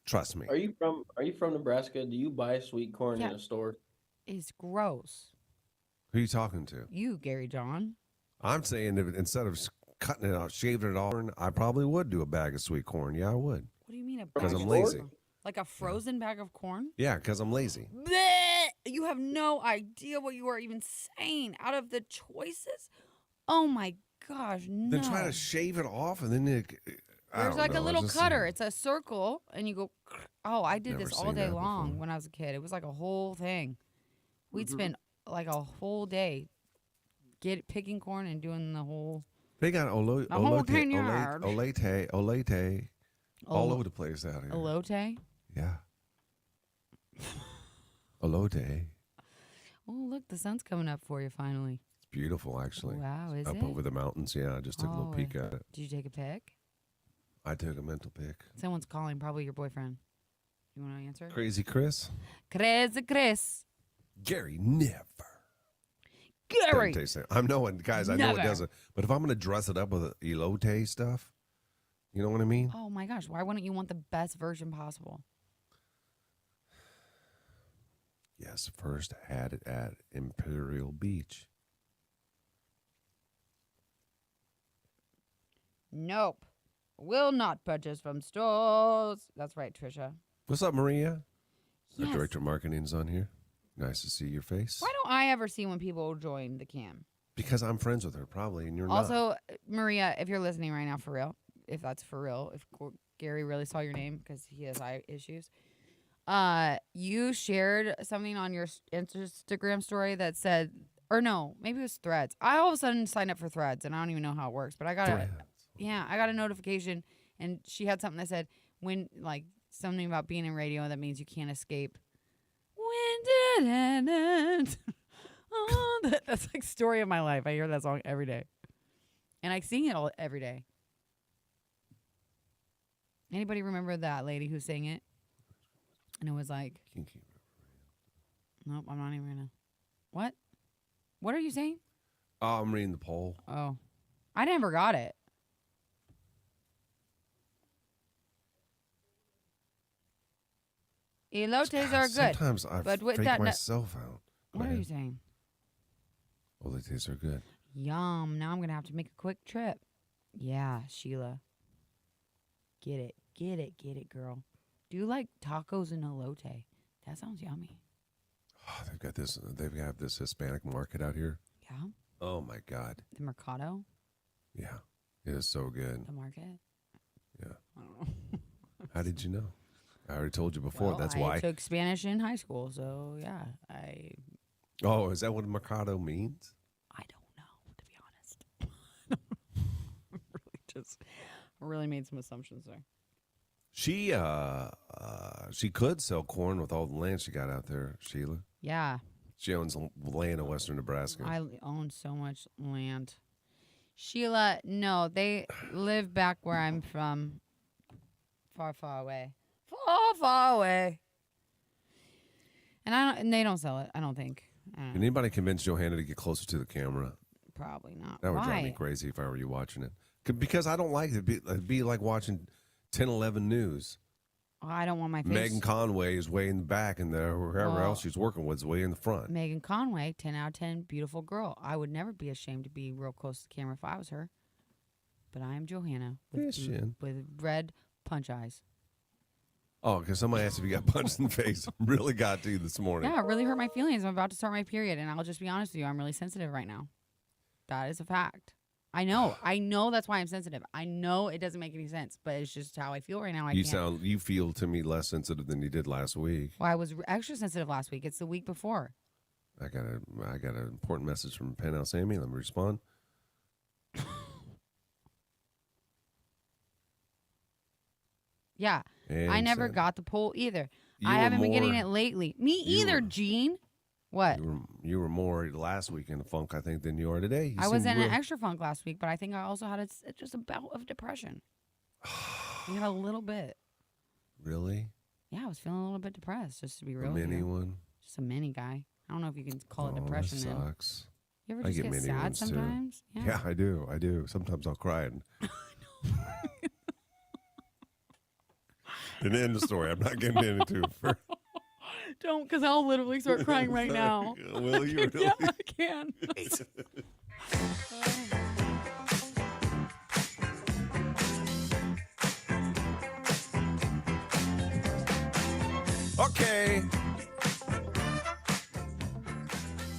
trust me. Are you from Nebraska? Do you buy sweet corn in a store? It's gross. Who are you talking to? You, Gary John. I'm saying that instead of cutting it out, shaving it off, I probably would do a bag of sweet corn. Yeah, I would. What do you mean a bag? Because I'm of lazy. corn? Like a frozen bag of corn? Yeah, because I'm lazy. Blech! You have no idea what you are even saying. Out of the choices? Oh my gosh, no. Then try to shave it off and then there's like a little cutter. It's a circle and you go, oh, I did this all day long when I was a kid. It was like a whole thing. We'd spend like a whole day picking corn and doing the whole. They got whole olate all over the place out here. Elote? Yeah. Elote. Oh, look, the sun's coming up for you finally. It's beautiful, actually. Wow, is up it? Up over the mountains, yeah. I just took a little peek at it. Did you take a pic? I took a mental pic. Someone's calling, probably your boyfriend. You want to answer? Crazy Chris? Crazy Chris. Gary never. Gary. Doesn't taste it. I'm knowing, guys. I know it Never. doesn't. But if I'm gonna dress it up with elote stuff, you know what I mean? Oh my gosh, why wouldn't you want the best version possible? Yes. First, had it at Imperial Beach. Nope. Will not purchase from stores. That's right, Trisha. What's up, Maria? Our Yes. director of marketing's on here. Nice to see your face. Why don't I ever see when people join the cam? Because I'm friends with her, probably, and you're not. Also, Maria, if you're listening right now, for real, if that's for real, if Gary really saw your name because he has eye issues, you shared something on your Instagram story that said, or no, maybe it was Threads. I all of a sudden signed up for Threads, and I don't even know how it works, but I got I got a notification, and she had something that said when like something about being in radio that means you can't escape. When did it end? Oh, that's like story of my life. I hear that song every day, and I sing it all every day. Anybody remember that lady who sang it? And it was like, nope, I'm not even gonna. What? What are you saying? Oh, I'm reading the poll. Oh, I never got it. Elotes are good. Sometimes I but with fake that, myself out. Go what are ahead. you saying? Elotes are good. Yum. Now I'm going to have to make a quick trip. Yeah, Sheila. Get it. Get it. Get it, girl. Do you like tacos and elote? That sounds yummy. Oh, they've got this Hispanic market out here. Yeah. Oh my God. The Mercado? Yeah. It is so good. The market? Yeah. I don't know. How did you know? I already told you before. Well, That's I why. took Spanish in high school, so yeah, Oh, is that what Mercado means? I don't know, to be honest. really made some assumptions there. She could sell corn with all the land she got out there, Sheila. Yeah. She owns land in western Nebraska. I own so much land. Sheila, no, they live back where I'm from. Far, far away. Far, far away. And they don't sell it, I don't think. Can anybody convince Johanna to get closer to the camera? Probably not. That would drive me Why? crazy if I were you watching it. Because I don't like it. It'd be like watching 10, 11 news. Oh, I don't want my face. Megan Conway is way in the back, and whoever Well, else she's working with is way in the front. Megan Conway, 10 out of 10, beautiful girl. I would never be ashamed to be real close to the camera if I was her. But I am Johanna with red punch eyes. Oh, because somebody asked if you got punched in the face. Really got to you this morning. Yeah, it really hurt my feelings. I'm about to start my period, and I'll just be honest with you. I'm really sensitive right now. That is a fact. I know that's why I'm sensitive. I know it doesn't make any sense, but it's just how I feel right now. You feel to me less sensitive than you did last week. Well, I was extra sensitive last week. It's the week before. I got an important message from Penthouse Amy. Let me respond. Yeah. And I never said, got the poll either. You I were haven't been getting more- it lately. Me either, Gene. What? You were more last week in the funk, I think, than you are today. I was in an extra funk last week, but I think I also had just a bout of depression. I had a little bit. Really? Yeah, I was feeling a little bit depressed, just to be A real. mini with you. one? Just a mini guy. I don't know if you can call it Oh, depression. that Then. sucks. You ever I just get mini sad ones, too. sometimes? Yeah, I do. Sometimes I'll cry. And and end the story. I'm not getting into it. Don't, because I'll literally start crying right now. Will you really? Yeah, I can. Okay.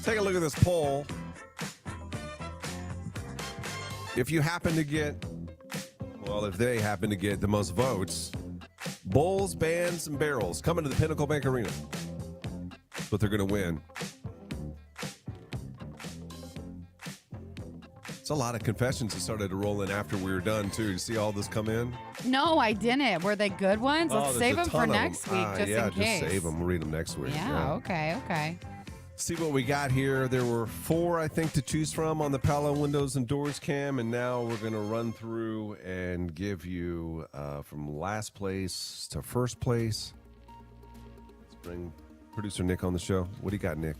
Take a look at this poll. If you happen to get, if they happen to get the most votes, bowls, bands, and barrels coming to the Pinnacle Bank Arena. That's what they're going to win. It's a lot of confessions that started to roll in after we were done, too. You see all this come in? No, I didn't. Were they good ones? Let's save them for next week, just in case. Just save them. We'll read them next week. Yeah, okay. See what we got here. There were 4, I think, to choose from on the Palo Windows and Doors cam, and now we're going to run through and give you from last place to first place. Let's bring producer Nick on the show. What do you got, Nick?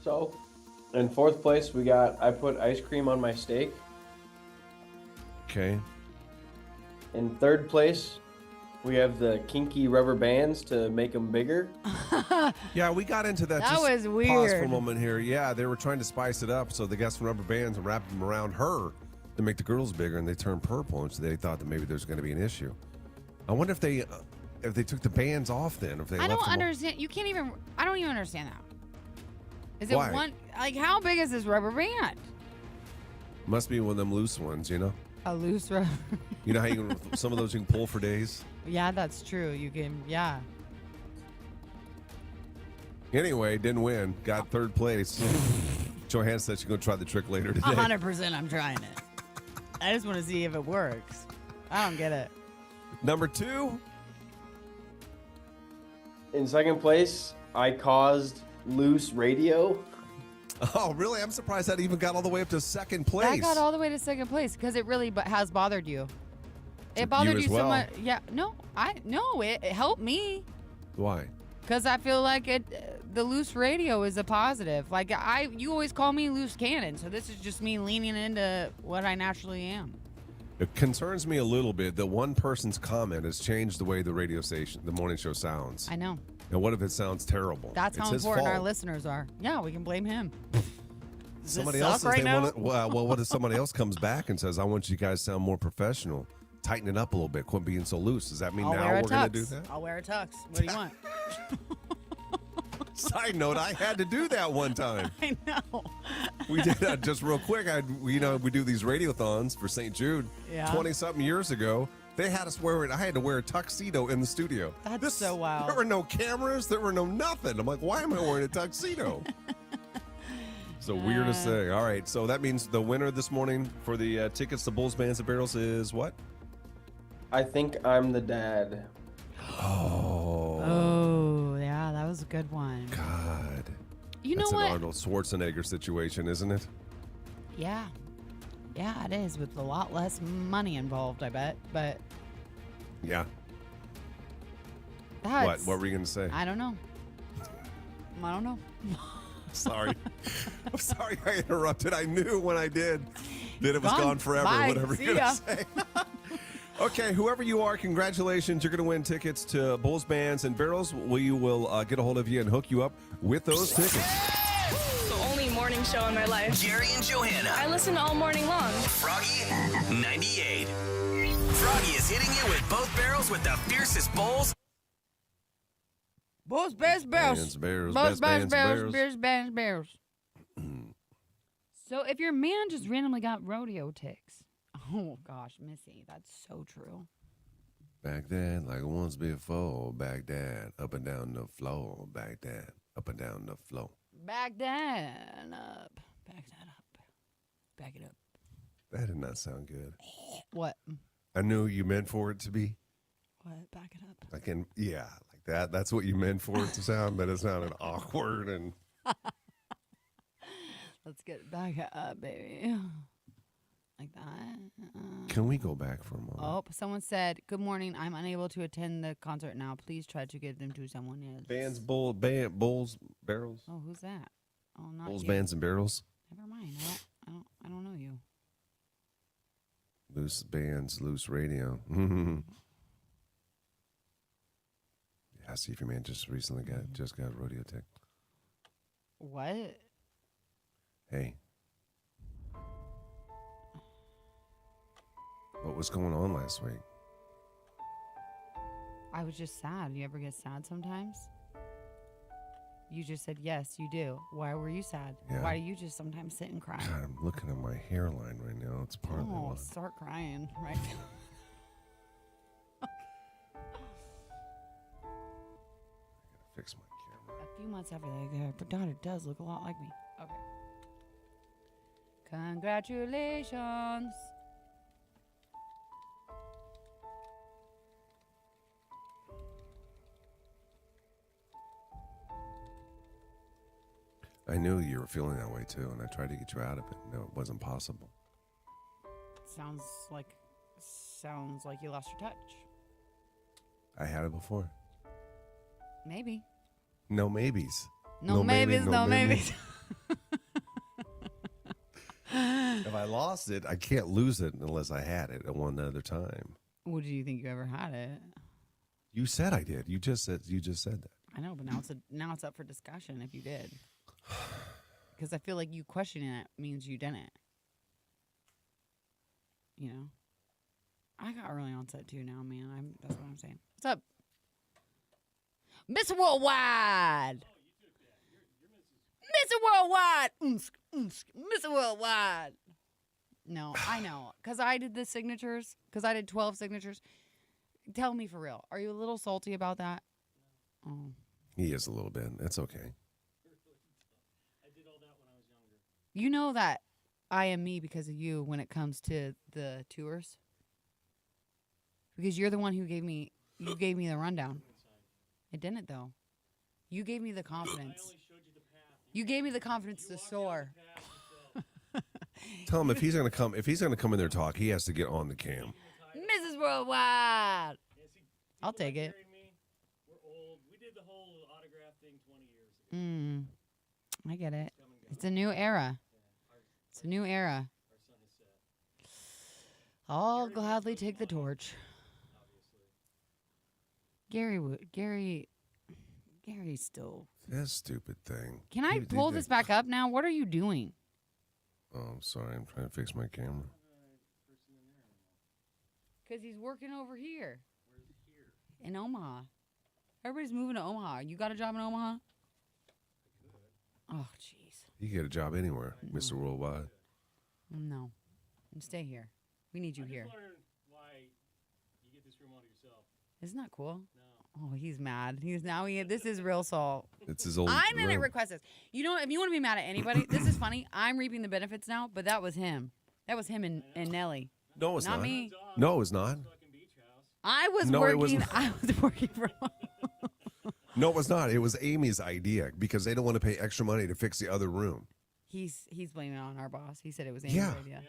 So, In fourth place, I put ice cream on my steak. Okay. In third place, we have the kinky rubber bands to make them bigger. Yeah, we got into that. That Just was Pause for weird. a moment here. Yeah, they were trying to spice it up, so they got some rubber bands and wrapped them around her to make the girls bigger, and they turned purple, and so they thought that maybe there's going to be an issue. I wonder if they took the bands off then. If they I left don't them understand. You can't even. I don't even understand that. Is Why? it one? Like, how big is this rubber band? Must be one of them loose ones, you know. A loose rubber. You know how you can, some of those you can pull for days. Yeah, that's true. You can. Yeah. Anyway, didn't win. Got third place. Johanna said she's going to try the trick later today. 100%. I'm trying it. I just want to see if it works. I don't get it. Number 2. In second place, I caused loose radio. Oh, really? I'm surprised that even got all the way up to second place. That got all the way to second place because it really has bothered you. It bothered as you so well. much. Yeah. No, it helped me Why? because I feel like the loose radio is a positive. Like you always call me loose cannon, so this is just me leaning into what I naturally am. It concerns me a little bit that one person's comment has changed the way the radio station, the morning show sounds. I know. And what if it sounds terrible? That's It's how his important our fault. listeners are. Yeah, we can blame him. Does Somebody this else suck says right they now? want it. Well, what if somebody else comes back and says, "I want you guys to sound more professional, tighten it up a little bit, quit being so loose"? Does that mean I'll now wear a we're going to tux. do that? I'll wear a tux. What do you want? Side note: I had to do that one time. I know. We did that just real quick. We do these radiothons for St. Jude. Yeah. 20-something years ago. They had us wear it. I had to wear a tuxedo in the studio. That's so wild. There were no cameras. There were no nothing. I'm like, why am I wearing a tuxedo? So weird to say. All right. So that means the winner this morning for the tickets to Bulls, Bands, and Barrels is what? I think I'm the dad. Oh, yeah, that was a good one. God. You That's know an what? Arnold Schwarzenegger situation, isn't it? Yeah. Yeah, it is with a lot less money involved, I bet. But Yeah. that's... What were you going to say? I don't know. I don't know. Sorry. I'm sorry I interrupted. I knew when I did that it was Gone. gone forever, Bye. whatever See you're going ya. to say. Okay, whoever you are, congratulations. You're going to win tickets to Bulls, Bands, and Barrels. We will get a hold of you and hook you up with those tickets. The only morning show in my life. Jerry and Johanna. I listen all morning long. Froggy 98. Froggy is hitting you with both barrels with the fiercest bowls. Bulls, Bears, Barrels. Bands, Barrels, Bulls, Best Bears, Bands, Barrels. Barrels. Bears, Bands, Barrels. So if your man just randomly got rodeo ticks. Oh, gosh, Missy, that's so true. Back then, like once before, back then, up and down the floor, back then, up and down the floor. Back that up. Back that up. Back it up. That did not sound good. What? I knew you meant for it to be. What? Back it up. Yeah, like that. That's what you meant for it to sound, but it sounded awkward and. Let's get it back up, baby. Like that. Can we go back for a moment? Oh, someone said, "Good morning. I'm unable to attend the concert now. Please try to give them to someone else." Bulls, Barrels. Oh, who's that? Oh, not Bulls, you. Bands, and Barrels. Never mind. I don't know you. Loose bands, loose radio. Yeah, see if your man just recently got rodeo tick. What? Hey. What was going on last week? I was just sad. You ever get sad sometimes? You just said yes, you do. Why were you sad? Yeah. Why do you just sometimes sit and cry? God, I'm looking at my hairline right now. It's partly Oh, why. start crying right now. Fix my camera. A few months after that, her daughter does look a lot like me. Okay. Congratulations. I knew you were feeling that way too, and I tried to get you out of it. No, it wasn't possible. Sounds like you lost your touch. I had it before. Maybe. No maybes. No maybes, no maybes. If I lost it, I can't lose it unless I had it at one other time. Well, do you think you ever had it? You said I did. You just said that. I know, but now it's up for discussion if you did. Because I feel like you questioning it means you didn't. You know? I got early onset too now, man. That's what I'm saying. What's up? Mr. Worldwide! Mr. Worldwide! Mr. Worldwide! No, I know. Because I did the signatures. Because I did 12 signatures. Tell me for real. Are you a little salty about that? Oh. He is a little bit. That's okay. I did all that when I was younger. You know that I am me because of you when it comes to the tours? Because you're the one who gave me the rundown. It didn't, though. You gave me the confidence. You gave me the confidence to soar. Tell him if he's gonna come in there and talk, he has to get on the cam. Mrs. Worldwide. I'll take it. We're old. We did the whole autograph thing 20 years ago. I get it. It's a new era. It's a new era. I'll gladly take the torch. Gary's still. That stupid thing. Can I pull this back up now? What are you doing? Oh, I'm sorry. I'm trying to fix my camera. Because he's working over here. Where's here? In Omaha. Everybody's moving to Omaha. You got a job in Omaha? Oh, jeez. You can get a job anywhere, Mr. Worldwide. No. And stay here. We need you here. I just learned why you get this room all to yourself. Isn't that cool? No. Oh, he's mad. This is real salt. It's his old. I didn't request this. You know, if you want to be mad at anybody, this is funny. I'm reaping the benefits now, but that was him. That was him and Nelly. No, it's not. me. No, it's not. I was No, it working. wasn't. I was working from home. No, it was not. It was Amy's idea because they don't want to pay extra money to fix the other room. He's blaming it on our boss. He said it was Amy's Yeah. idea.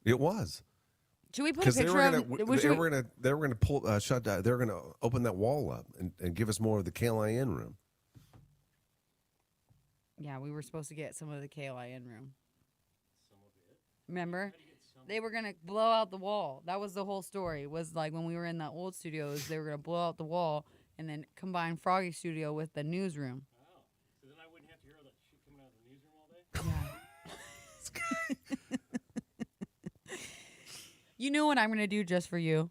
It was. Should we put a Because picture they were gonna pull shut down. They were gonna open that wall up and give us more of the KLIN room. Yeah, we were supposed to get some of the KLIN room. Remember? They were going to blow out the wall. That was the whole story. Was like when we were in the old studios, they were going to blow out the wall and then combine Froggy Studio with the newsroom. Oh. So then I wouldn't have to hear all that shit coming out of the newsroom all day? Yeah. You know what I'm going to do just for you?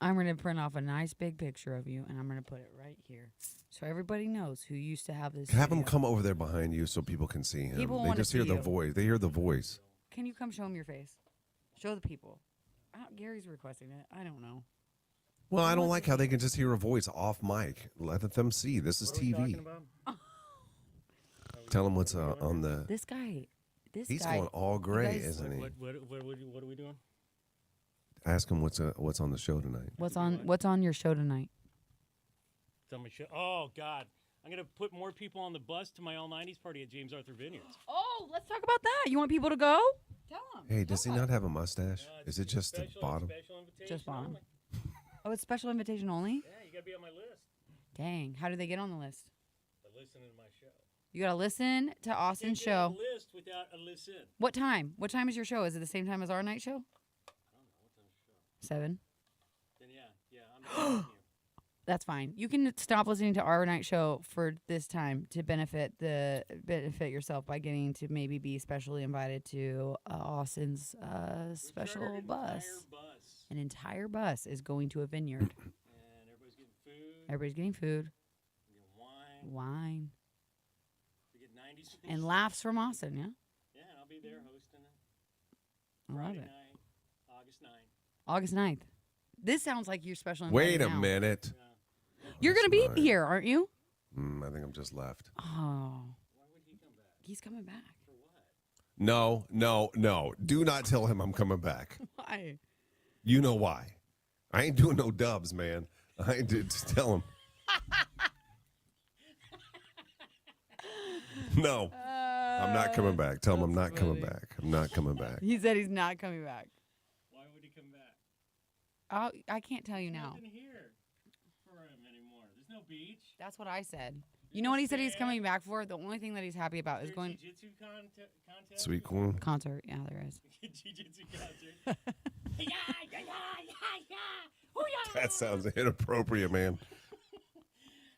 I'm going to print off a nice big picture of you, and I'm going to put it right here. So everybody knows who used to have this Have studio. him come over there behind you so people can see him. People They wanna just hear see the you. voice. They hear the voice. Can you come show him your face? Show the people. Gary's requesting it. I don't know. Well, I don't like how they can just hear a voice off mic. Let them see. This is TV. Tell them what's on the. This guy. He's going all gray, guys- isn't he? What are we doing? Ask him what's on the show tonight. What's on your show tonight? It's on my show. Oh, God. I'm going to put more people on the bus to my all-90s party at James Arthur Vineyards. Oh, let's talk about that. You want people to go? Tell them. Hey, does he not have a mustache? Is it just the bottom? Special invitation Just bottom. only. Oh, it's special invitation only? Yeah, you got to be on my list. Dang. How do they get on the list? By listening to my show. You got to listen to Austin's You can't show. get a list without a listen. What time? What time is your show? Is it the same time as our night show? I don't know. What time's the show? 7. Then yeah, I'm not you. That's fine. You can stop listening to our night show for this time to benefit yourself by getting to maybe be specially invited to Austin's special chartered an bus. entire bus. An entire bus is going to a vineyard. And everybody's getting food. Everybody's getting food, We get wine. wine, We get 90s. and laughs from Austin. Yeah, Yeah, and I'll be there hosting it. I love Friday it. night, August 9th. August 9th. This sounds like you're special. Wait invited a now. minute. You're gonna be August 9th. here, aren't you? I think I'm just left. Oh, Why would he come back? he's coming back. For what? No. Do not tell him I'm coming back. Why? You know why. I ain't doing no dubs, man. I ain't just tell him. No. I'm not coming back. Tell him I'm not coming back. I'm not coming back. He said he's not coming back. Why would he come back? I can't tell you now. Nothing here for him anymore. There's no beach. That's what I said. You know what he said he's coming back for? The only thing that he's happy about is going Jiu-jitsu contest. Sweet corn. concert. Yeah, there is. Jiu-jitsu concert. That sounds inappropriate, man.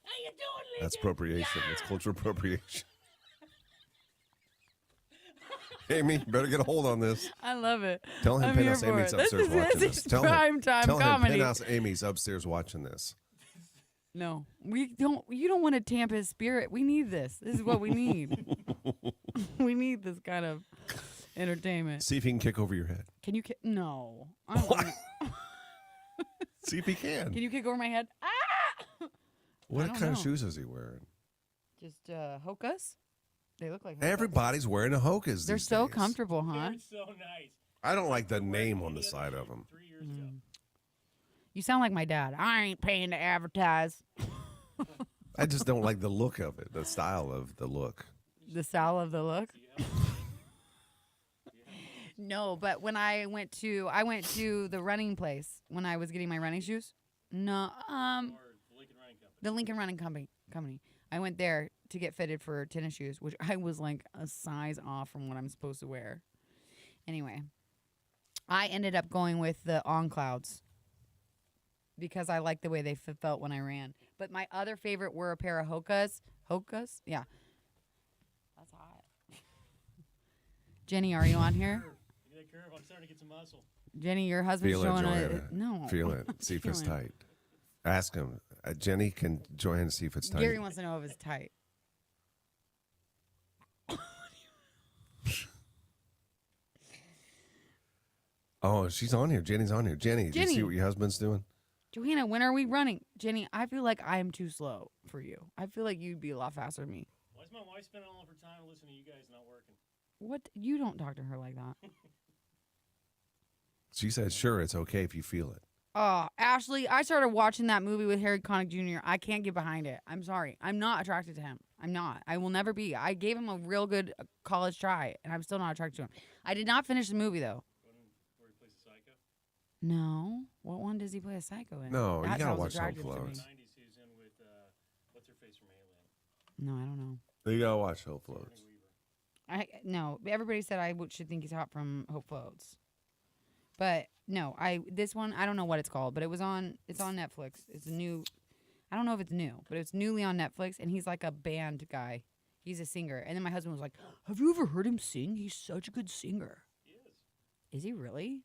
How you doing, That's appropriation. That's cultural appropriation. Amy, better get a hold on this. I love it. Tell him I'm here Penthouse for Amy's it. upstairs watching this. Tell him primetime comedy. Penthouse Amy's upstairs watching this. No, we don't. You don't want to tamp his spirit. We need this. This is what we need. We need this kind of entertainment. See if he can kick over your head. Can you kick? No. I don't wanna- See if he can. Can you kick over my head? Ah! What I don't kind of know. shoes is he wearing? Just Hokas. They look like Hokas. Everybody's wearing a Hokas. They're these so days. comfortable, huh? They're so nice. I don't like the name on the side of them. 3 years ago. You sound like my dad. I ain't paying to advertise. I just don't like the look of it, the style of the look. The style of the look. No, but when I went to the running place when I was getting my running shoes. No, the Lincoln Running Company. I went there to get fitted for tennis shoes, which I was like a size off from what I'm supposed to wear. Anyway, I ended up going with the On Clouds because I liked the way they felt when I ran. But my other favorite were a pair of Hokas. Hokas? Yeah. That's hot. Jenny, are you on here? Look at that curve. I'm starting to get some muscle. Jenny, your husband's Feel it, showing Johanna. no. Feel it. See if it's Feeling it. tight. Ask him. Jenny, can Johanna see if it's tight? Gary wants to know if it's tight. Oh, she's on here. Jenny's on here. Jenny, do you see Jenny. what your husband's doing? Johanna, when are we running? Jenny, I feel like I am too slow for you. I feel like you'd be a lot faster than me. Why is my wife spending all of her time listening to you guys not working? What? You don't talk to her like that. She said, sure, it's okay if you feel it. Oh, Ashley, I started watching that movie with Harry Connick Jr. I can't get behind it. I'm sorry. I'm not attracted to him. I'm not. I will never be. I gave him a real good college try, and I'm still not attracted to him. I did not finish the movie, though. Where he plays a psycho? No. What one does he play a psycho in? No, you That gotta sounds watch attractive Hope to me. Floats. 90s, he was in with, what's her face from Alien? No, I don't know. You gotta watch Hope Floats. No, everybody said I should think he's hot from Hope Floats. But no, this one I don't know what it's called, but it's on Netflix. It's a new, I don't know if it's new, but it's newly on Netflix, and he's like a band guy. He's a singer, and then my husband was like, "Have you ever heard him sing? He's such a good singer." He is. Is he really?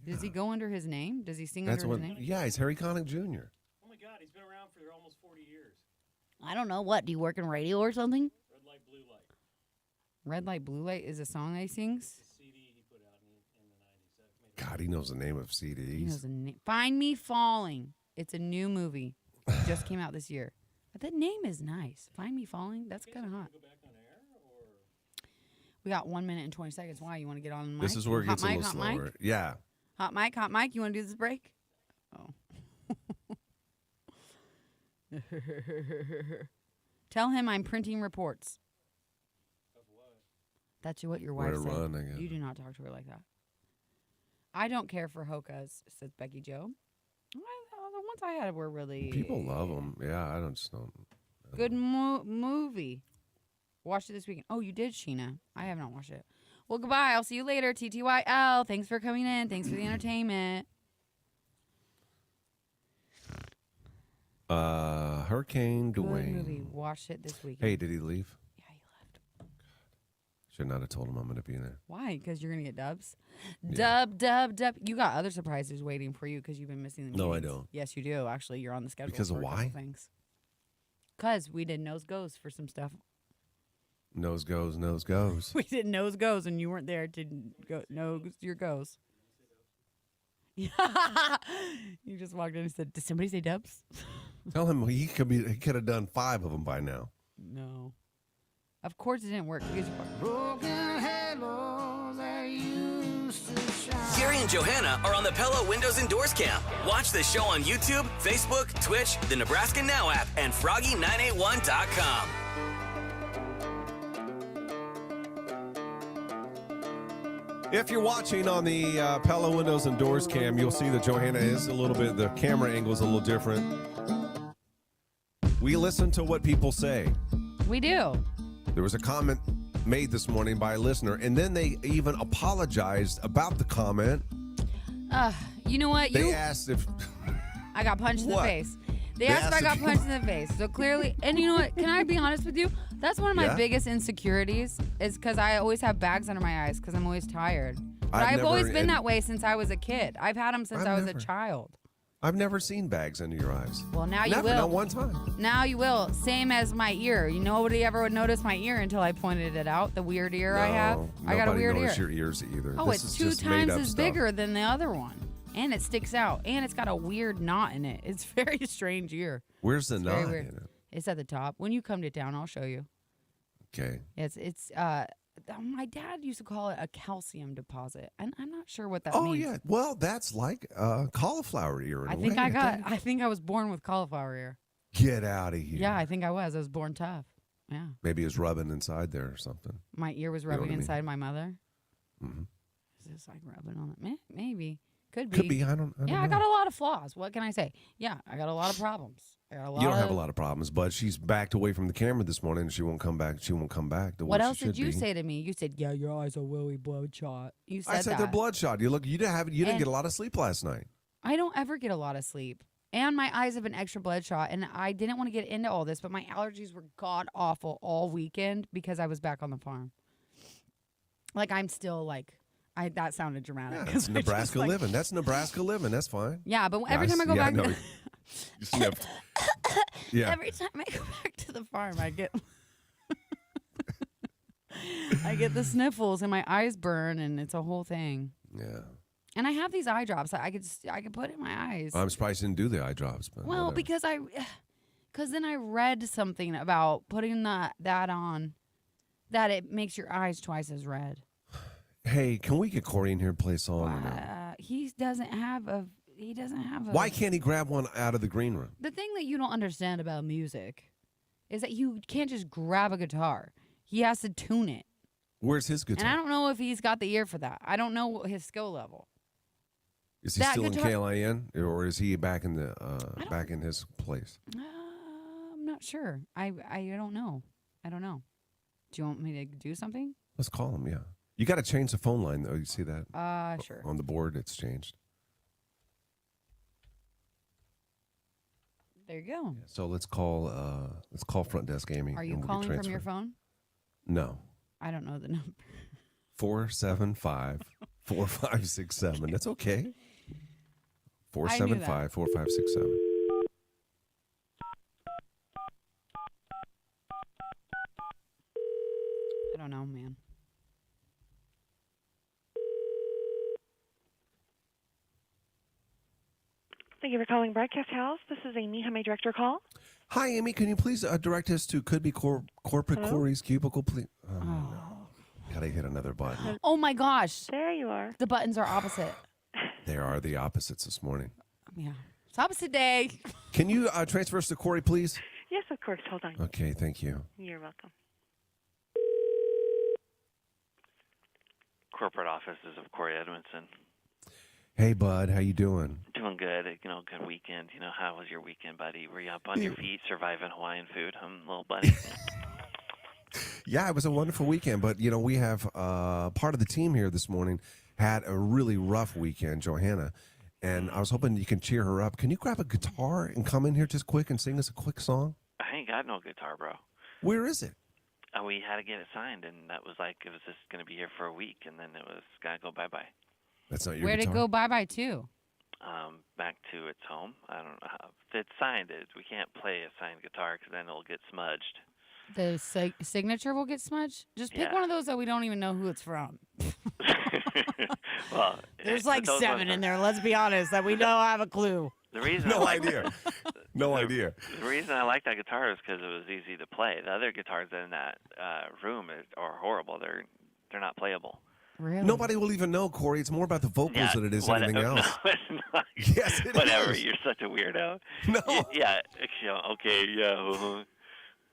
Does he go under his name? Does he sing That's under what. his name? Yeah, he's Harry Connick Jr. Oh my God, he's been around for almost 40 years. I don't know. What, do you work in radio or something? Red light, blue light. Red Light, Blue Light is a song that he sings. The CD he put out in the 90s. God, he knows the name of CDs. He knows the name. Find Me Falling. It's a new movie. It just came out this year. But that name is nice. Find Me Falling. That's kind of hot. Go back on air, or We got 1 minute and 20 seconds. Why? You want to get on the mic? This is where it Hot gets a mic, little hot slower. mic? Yeah. Hot mic, hot mic. You want to do this break? Oh. Tell him I'm printing reports. of what? That's what your Where wife to said. run, I guess. You do not talk to her like that. I don't care for Hokas, says Becky Joe. The ones I had were really People love them. Yeah, I don't just don't. good movie. Watched it this weekend. Oh, you did, Sheena. I have not watched it. Well, goodbye. I'll see you later. TTYL. Thanks for coming in. Thanks for the entertainment. Hurricane Good movie. Dwayne. Watched it this weekend. Hey, did he leave? Yeah, he left. Should not have told him I'm going to be there. Why? Because you're going to get dubs? Yeah. Dub. You got other surprises waiting for you because you've been missing the No, I meetings. don't. Yes, you do. Actually, you're on the schedule. Because of for a couple why? Things. Because we did nose goes for some stuff. Nose goes, nose goes. We did nose goes, and you weren't there to go nose your goes. Yeah. You just walked in and said, "Did somebody say dubs?" Tell him he could have done 5 of them by now. No. Of course it didn't work because Gary and Johanna are on the Pella Windows and Doors Cam. Watch the show on YouTube, Facebook, Twitch, the Nebraska Now app, and Froggy981.com. If you're watching on the Pella Windows and Doors Cam, you'll see that Johanna is a little bit, the camera angle is a little different. We listen to what people say. We do. There was a comment made this morning by a listener, and then they even apologized about the comment. You know what? They asked if I got punched in the What? face. They asked if I got punched in the face. So clearly, and you know what? Can I be honest with you? That's one of my biggest insecurities is because I always have bags under my eyes because I'm always tired. But I've always been that way since I was a kid. I've had them since I was a child. I've never seen bags under your eyes. Well, now Never, you will. not one time. Now you will. Same as my ear. Nobody ever would notice my ear until I pointed it out. The weird ear I have. I got a weird ear. Nobody noticed your ears either. Oh, This it's is 2 just times made-up as stuff. bigger than the other one. And it sticks out. And it's got a weird knot in it. It's very strange ear. Where's the knot weird. in it? It's at the top. When you come to town, I'll show you. Okay. It's my dad used to call it a calcium deposit. And I'm not sure what that Oh, means. yeah. Well, that's like cauliflower ear. In I a think way, I think I was born with cauliflower ear. Get out of here. Yeah, I think I was. I was born tough. Yeah. Maybe it's rubbing inside there or something. My ear was You know rubbing what I mean? inside my mother. Mhm. Is this like rubbing on it? Maybe. Could be. Could be. I don't Yeah, know. I got a lot of flaws. What can I say? Yeah, I got a lot of problems. I got a lot You don't have a lot of problems, but she's backed away from the camera this morning, and she won't come back. She won't come back. The way What she else did should you be. say to me? You said, "Yeah, your eyes are really bloodshot." You said I said that. they're bloodshot. You didn't And- get a lot of sleep last night. I don't ever get a lot of sleep, and my eyes have been extra bloodshot. And I didn't want to get into all this, but my allergies were god awful all weekend because I was back on the farm. Like I'm still like, that sounded dramatic. Yeah, 'cause that's I just, Nebraska like- living. That's Nebraska living. That's fine. Yeah, but every time I go Yeah, back, no, you sniffed. Yeah. every time I go back to the farm, I get I get the sniffles and my eyes burn, and it's a whole thing. Yeah. And I have these eye drops that I could put in my eyes. I'm surprised you didn't do the eye drops. But Well, whatever. because then I read something about putting that on, that it makes your eyes twice as red. Hey, can we get Corey in here and play a song? Or no? He doesn't have a. Why can't he grab one out of the green room? The thing that you don't understand about music is that you can't just grab a guitar. He has to tune it. Where's his guitar? And I don't know if he's got the ear for that. I don't know his skill level. Is he that still guitar- in KLIN, or is he back in the back in his place? I'm not sure. I don't know. I don't know. Do you want me to do something? Let's call him. Yeah, you got to change the phone line though. You see that? Sure. On the board, it's changed. There you go. So let's call front desk Amy. Are you and we'll get calling from your transferred. phone? No. I don't know the number. 475-4567. That's okay. I knew that. 475-4567. I don't know, man. Thank you for calling Broadcast House. This is Amy. How may I direct your call? Hi, Amy. Can you please direct us to could be corporate Hello? Corey's cubicle, please? Oh, no. Gotta hit another button. Oh my gosh. There you are. The buttons are opposite. They are the opposites this morning. Yeah. It's opposite day. Can you transfer us to Corey, please? Yes, of course. Hold on. Okay, thank you. You're welcome. Corporate offices of Corey Edmondson. Hey, bud, how you doing? Doing good. Good weekend. How was your weekend, buddy? Were you up on your feet surviving Hawaiian food, little buddy? Yeah, it was a wonderful weekend, but we have part of the team here this morning had a really rough weekend, Johanna, and I was hoping you can cheer her up. Can you grab a guitar and come in here just quick and sing us a quick song? I ain't got no guitar, bro. Where is it? We had to get it signed, and that was it was just going to be here for a week, and then it was going to go bye-bye. That's not your Where'd guitar? it go bye-bye to? Back to its home. I don't know how. If it's signed, we can't play a signed guitar because then it'll get smudged. The signature will get smudged? Just pick Yeah. one of those that we don't even know who it's from. Well, There's but like those 7 ones in are- there, let's be honest, that we don't have a clue. The reason No I like idea. No idea. The reason I like that guitar is because it was easy to play. The other guitars in that room are horrible. They're not playable. Really? Nobody will even know, Corey. It's more about the vocals than it is anything else. No, it's not. Yes, it Whatever. is. You're such a weirdo. No. Yeah. Okay. Yeah.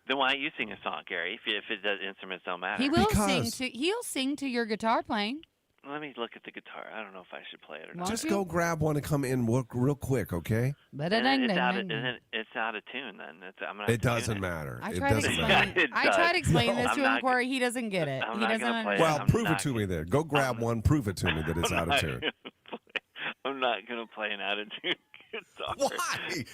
Then why don't you sing a song, Gary? If the instruments don't matter. He'll sing to your guitar playing. Let me look at the guitar. I don't know if I should play it or not. Just go grab one and come in real quick, okay? It's out of tune then. I'm gonna have It to tune doesn't matter. I It tried doesn't explaining. matter. I tried explaining this I'm to him, not Corey. He doesn't get it. I'm He not doesn't gonna play it. understand. Well, prove it to me then. Go grab one. Prove it to me that it's out of tune. I'm not gonna play an out of tune guitar. Why?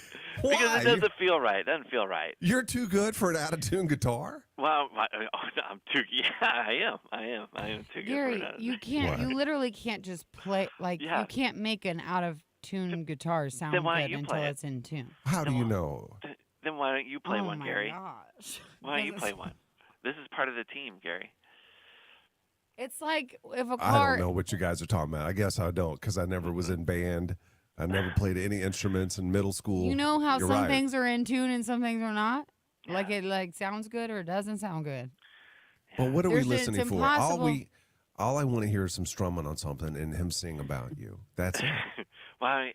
Because it doesn't feel right. It doesn't feel right. You're too good for an out of tune guitar? Well, I'm too. Yeah, I am too good Gary, for that. you can't. What? You literally can't just play. Like Yeah. you can't make an out of tune guitar sound Then why good don't you until play it? it's in tune. How do you know? Then why don't you play Oh one, my Gary? gosh. Why don't you Because play one? This is part of the team, Gary. It's like if a I car. don't know what you guys are talking about. I guess I don't because I never was in band. I never played any instruments in middle school. You know how You're some right. things are in tune and some things are not. Like it sounds good or it doesn't sound good. Well, what are we It's listening for? impossible. All I want to hear is some strumming on something and him sing about you. That's it. Well,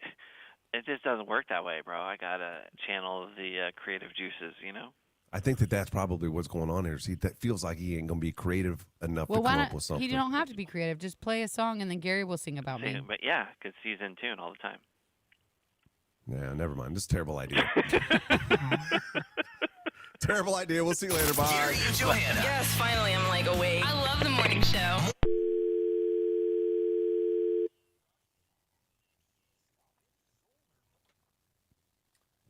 it just doesn't work that way, bro. I gotta channel the creative juices, you know. I think that's probably what's going on here. See, that feels like he ain't gonna be creative enough Well, to why come not? up with something. He don't have to be creative. Just play a song and then Gary will sing about me. But yeah, because he's in tune all the time. Yeah, never mind. This is a terrible idea. Terrible idea. We'll see you later. Bye. Gary and Johanna. Yes, finally I'm like awake. I love the morning show.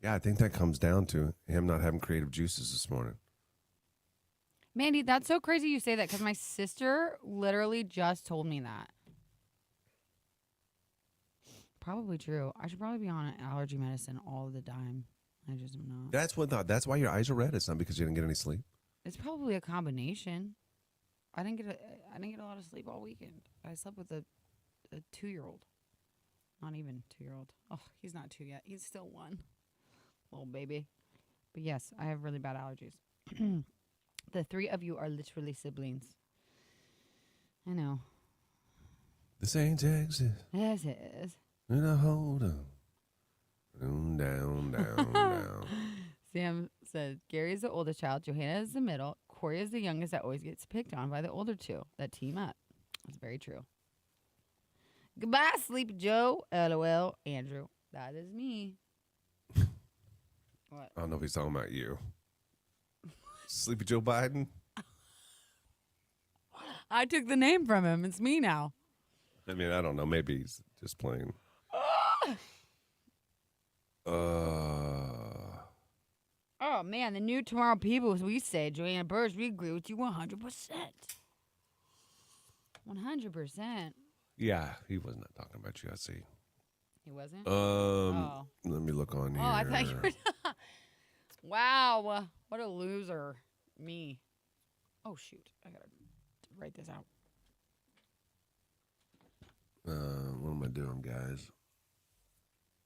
Yeah, I think that comes down to him not having creative juices this morning. Mandy, that's so crazy you say that because my sister literally just told me that. Probably true. I should probably be on allergy medicine all the time. I just am not. That's why your eyes are red. It's not because you didn't get any sleep. It's probably a combination. I didn't get a lot of sleep all weekend. I slept with a 2-year-old. Not even 2-year-old. Oh, he's not 2 yet. He's still 1. Little baby. But yes, I have really bad allergies. The 3 of you are literally siblings. I know. This ain't Texas. Yes, it is. And I hold on. Down. Sam said, Gary is the oldest child. Johanna is the middle. Corey is the youngest that always gets picked on by the older 2 that team up. That's very true. Goodbye, Sleepy Joe. LOL. Andrew. That is me. What? I don't know if he's talking about you. Sleepy Joe Biden? I took the name from him. It's me now. I mean, I don't know. Maybe he's just playing. Oh, man. The new Tomorrow People, as we say, Joanna Burrs, we agree with you 100%. 100%. Yeah, he was not talking about you. I see. He wasn't? Let me look on here. Oh, I thought you were. Wow. What a loser. Me. Oh, shoot. I got to write this out. What am I doing, guys?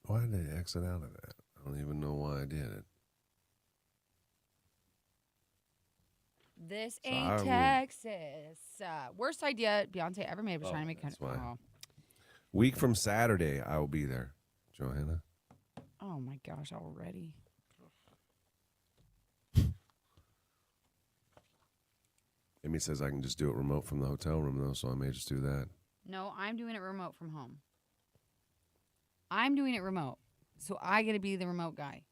Why did I exit out of that? I don't even know why I did it. This ain't Texas. Worst idea Beyonce ever made was trying to make country. Oh. Week from Saturday, I will be there, Johanna. Oh my gosh, already. Amy says I can just do it remote from the hotel room, though, so I may just do that. No, I'm doing it remote from home. I'm doing it remote, so I get to be the remote guy.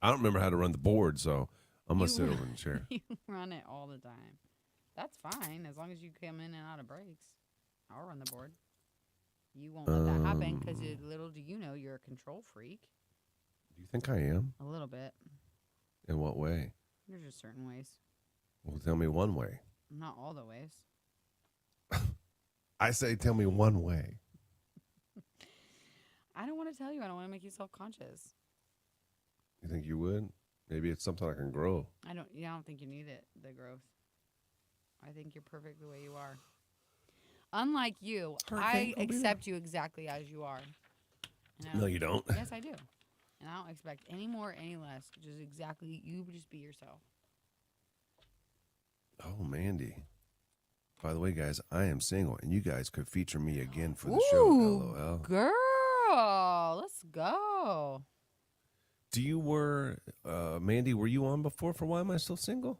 I don't remember how to run the board, so I'm going to sit over in the chair. You run it all the time. That's fine, as long as you come in and out of breaks. I'll run the board. You won't let that happen because little do you know you're a control freak. Do you think I am? A little bit. In what way? There's just certain ways. Well, tell me one way. Not all the ways. I say tell me one way. I don't want to tell you. I don't want to make you self-conscious. You think you would? Maybe it's something I can grow. I don't think you need it, the growth. I think you're perfect the way you are. Unlike you, I accept you exactly as you are. No, you don't. Yes, I do. And I don't expect any more, any less. Just exactly, you just be yourself. Oh, Mandy. By the way, guys, I am single, and you guys could feature me again for the show. LOL. Girl, let's go. Mandy, were you on before for Why Am I Still Single?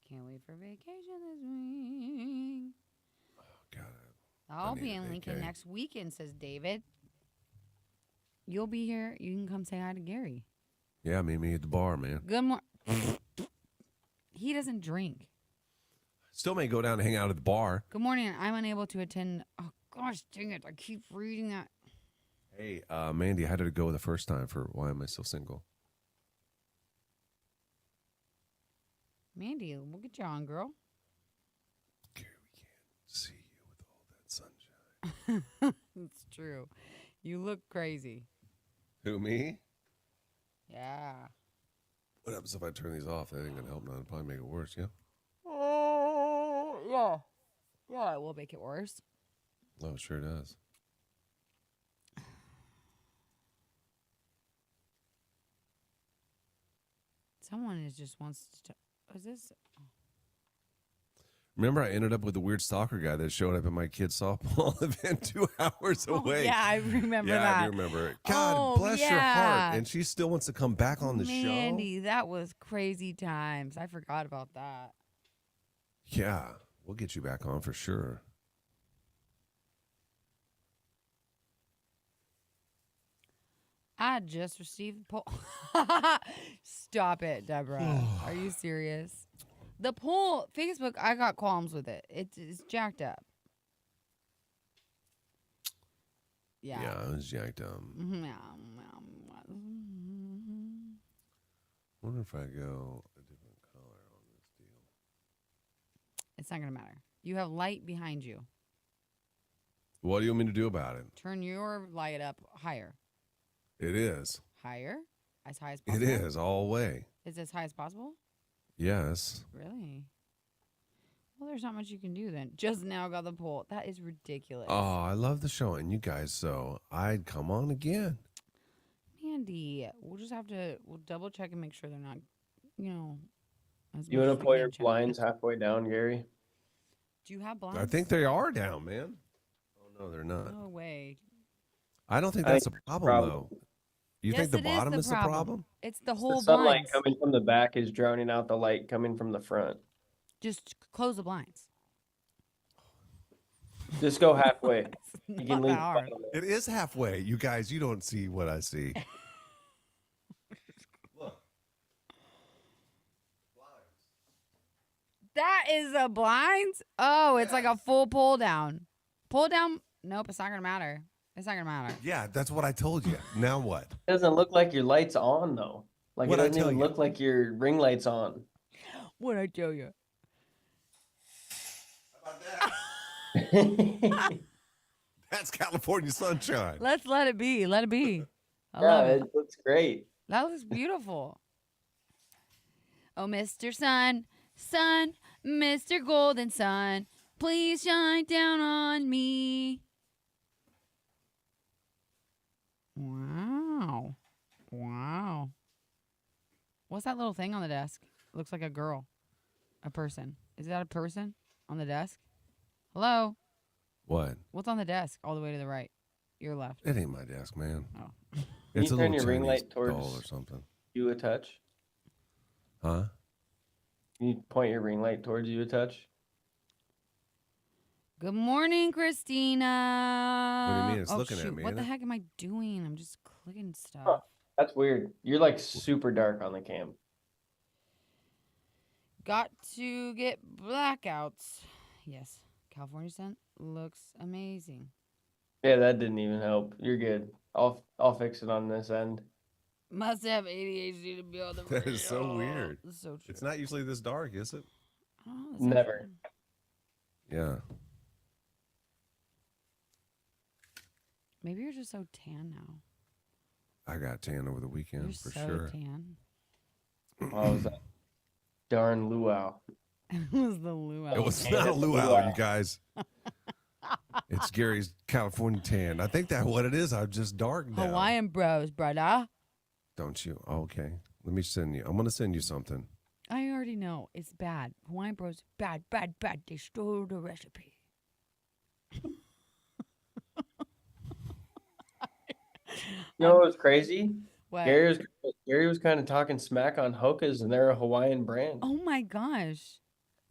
Can't wait for vacation this week. God, I'll need be a in Lincoln vacay. next weekend, says David. You'll be here. You can come say hi to Gary. yeah, meet me at the bar, man. Good morning. He doesn't drink. Still may go down and hang out at the bar. Good morning. I'm unable to attend. Oh, gosh, dang it. I keep reading that. Hey, Mandy, how did it go the first time for Why Am I Still Single? Mandy, we'll get you on, girl. Gary, we can't see you with all that sunshine. It's true. You look crazy. Who, me? Yeah. What happens if I turn these off? That ain't going to help none. It'll probably make it worse, yeah? Oh, yeah. Yeah, it will make it worse. Oh, it sure does. Someone just wants to. Is this? Remember, I ended up with the weird stalker guy that showed up at my kid's softball event 2 hours away. Yeah, I remember yeah, that. I do remember it. God Oh, bless your yeah. heart. And she still wants to come back on the show. Mandy, that was crazy times. I forgot about that. Yeah, we'll get you back on for sure. I just received the poll. Stop it, Deborah. Are you serious? The poll, Facebook, I got qualms with it. It's jacked up. Yeah. Yeah, it was jacked up. Wonder if I go a different color on this deal. It's not going to matter. You have light behind you. What do you want me to do about it? Turn your light up higher. It is. Higher? As high as possible? It is, all the way. Is it as high as possible? Yes. Really? Well, there's not much you can do then. Just now got the poll. That is ridiculous. Oh, I love the show and you guys, so I'd come on again. Mandy, we'll just have to, we'll double check and make sure they're not, as You much want as to we pull can your check. blinds halfway down, Gary? Do you have blinds? I think they are down, man. Oh, no, they're not. No way. I don't think I that's think a it's a problem, problem. though. You Yes, think the it bottom the is the problem? It's the The whole sunlight blinds. coming from the back is drowning out the light coming from the front. Just close the blinds. Just go halfway. It's You not can that leave. hard. It is halfway. You guys, you don't see what I see. Look. That is the blinds? Oh, it's like a full pull down. Pull down? Nope, it's not going to matter. It's not going to matter. Yeah, that's what I told you. Now what? It doesn't look like your light's on though. Like What'd I it doesn't tell even you? look like your ring light's on. What'd I tell you? That's California sunshine. Let's let it be. Let it be. I Yeah, love it. it looks great. That looks beautiful. Oh, Mr. Sun, Sun, Mr. Golden Sun, please shine down on me. Wow. Wow. What's that little thing on the desk? Looks like a girl. A person. Is that a person on the desk? Hello? What? What's on the desk all the way to the right? Your left. It ain't my desk, man. Oh. It's a Can you turn little your ring Chinese light towards doll or something. you a touch? Huh? Can you point your ring light towards you a touch? Good morning, Christina. What do you mean? It's Oh, looking at shoot. me, What the ain't it? heck am I doing? I'm just clicking stuff. Huh. That's weird. You're like super dark on the cam. Got to get blackouts. Yes. California sun looks amazing. Yeah, that didn't even help. You're good. I'll fix it on this end. Must have ADHD to be on the That is so radio. weird. That's so true. It's not usually this dark, is it? I don't know, that's Never. actually- Yeah. Maybe you're just so tan now. I got tan over the weekend You're for so sure. tan. Oh, was that darn luau? It was the luau. It was Yeah, not a that's a luau, luau. you guys. It's Gary's California tan. I think that's what it is. I'm just dark now. Hawaiian bros, brother. Don't you? Okay. Let me send you. I'm going to send you something. I already know. It's bad. Hawaiian bros, bad, bad, bad. They stole the recipe. You know what was crazy? What? Gary was kind of talking smack on Hoka's, and they're a Hawaiian brand. Oh my gosh.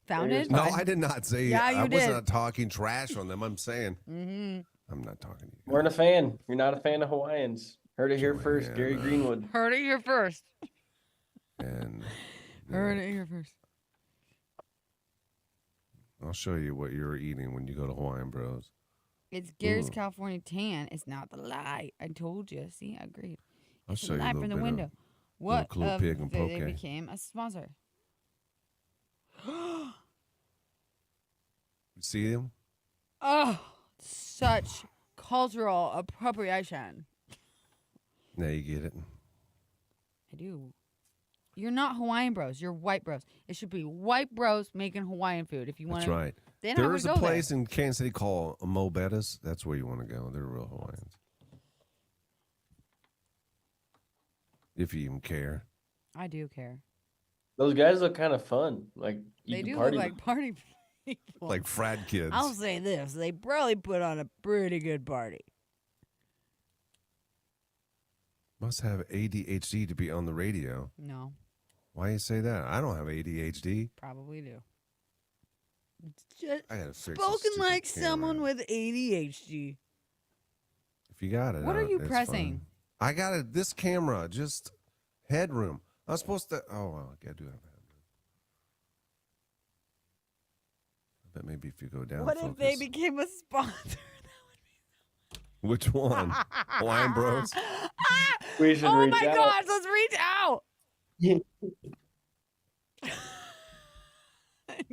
Founded? No, I did not say. Yeah, you I was did. not talking trash on them. I'm saying. Mm-hmm. I'm not talking to you. Weren't a fan. You're not a fan of Hawaiians. Heard it here first. Gary Johanna. Greenwood. Heard it here first. And Heard it here first. I'll show you what you're eating when you go to Hawaiian Bros. It's Gary's California tan. It's not the light. I told you. See, I agreed. I'll It's show the you a light little from the bit window. of What Clue of Pig and they Poke. became a sponsor? You see them? Oh, such cultural appropriation. Now you get it. I do. You're not Hawaiian Bros. You're white bros. It should be white bros making Hawaiian food. If you want That's right. Then I There would is go a place there. in Kansas City called Mo Betta's. That's where you want to go. They're real Hawaiians. If you even care. I do care. Those guys look kind of fun. Like you They could do party look with. like party people. Like frat kids. I'll say this: they probably put on a pretty good party. Must have ADHD to be on the radio. No, Why you say that? I don't have ADHD. probably do. It's just I gotta fix this spoken stupid like camera. someone with ADHD. If you got it. What are you it's pressing? fine. I got it. This camera, just headroom. I'm supposed to. Oh, well, I do have headroom. I bet maybe if you go down. What if focus. they became a sponsor? Which one? Hawaiian Bros. We should Oh reach my out. gosh, let's reach out.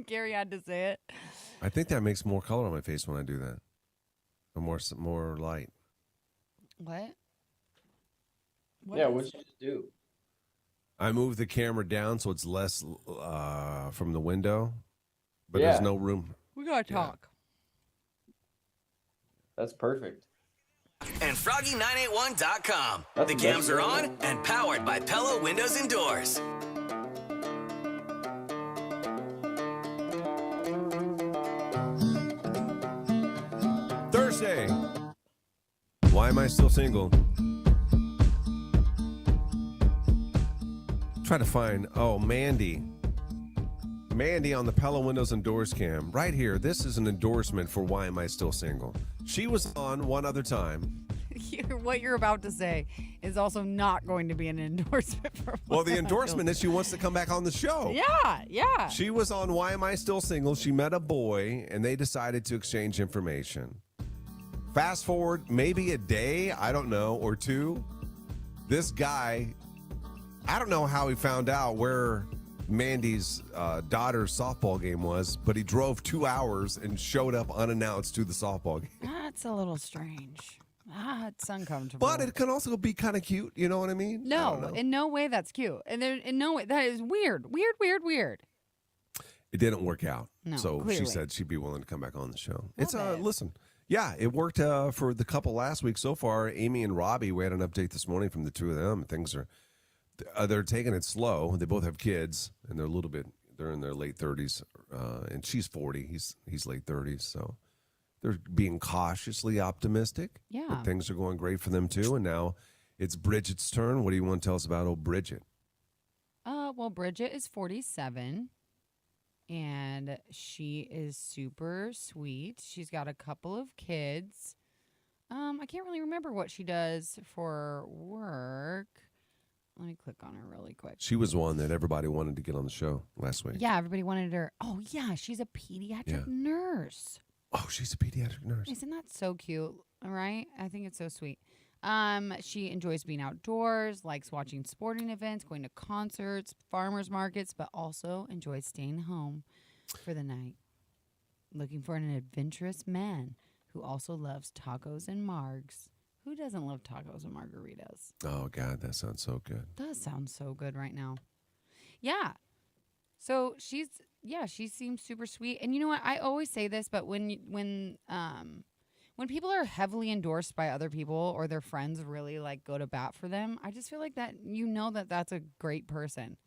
Gary had to say it. I think that makes more color on my face when I do that. Or more light. What? Yeah, is- what you just do? I move the camera down so it's less from the window, but Yeah. there's no room. We gotta talk. That's perfect. And Froggy981.com. That's The the cams best are way. on and powered by Pella Windows and Doors. Thursday. Why am I still single? Try to find, Mandy. Mandy on the Pella Windows and Doors cam. Right here. This is an endorsement for Why Am I Still Single? She was on one other time. What you're about to say is also not going to be an endorsement for. Well, the endorsement is she wants to come back on the show. Yeah. She was on Why Am I Still Single? She met a boy, and they decided to exchange information. Fast forward maybe a day, I don't know, or two. This guy, I don't know how he found out where Mandy's daughter's softball game was, but he drove 2 hours and showed up unannounced to the softball game. That's a little strange. It's uncomfortable. But it can also be kind of cute, you know what I mean? I don't No, know. in no way that's cute. And there, in no way, that is weird. Weird. It didn't work out. No, so clearly. she said she'd be willing to come back on the show. Love it. Listen, yeah, it worked for the couple last week so far. Amy and Robbie, we had an update this morning from the two of them. Things are, they're taking it slow. They both have kids, and they're in their late 30s, and she's 40. He's late 30s, so they're being cautiously optimistic. Yeah. But things are going great for them too. And now it's Bridget's turn. What do you want to tell us about old Bridget? Well, Bridget is 47, and she is super sweet. She's got a couple of kids. I can't really remember what she does for work. Let me click on her really quick. She was one that everybody wanted to get on the show last week. Yeah, everybody wanted her. Oh, yeah, she's a pediatric nurse. Oh, she's a pediatric nurse. Isn't that so cute? All right. I think it's so sweet. She enjoys being outdoors, likes watching sporting events, going to concerts, farmers markets, but also enjoys staying home for the night. Looking for an adventurous man who also loves tacos and margs. Who doesn't love tacos and margaritas? Oh, God, that sounds so good. Does sound so good right now. Yeah. So she seems super sweet. And you know what? I always say this, but when people are heavily endorsed by other people or their friends really like go to bat for them, I just feel like that that that's a great person.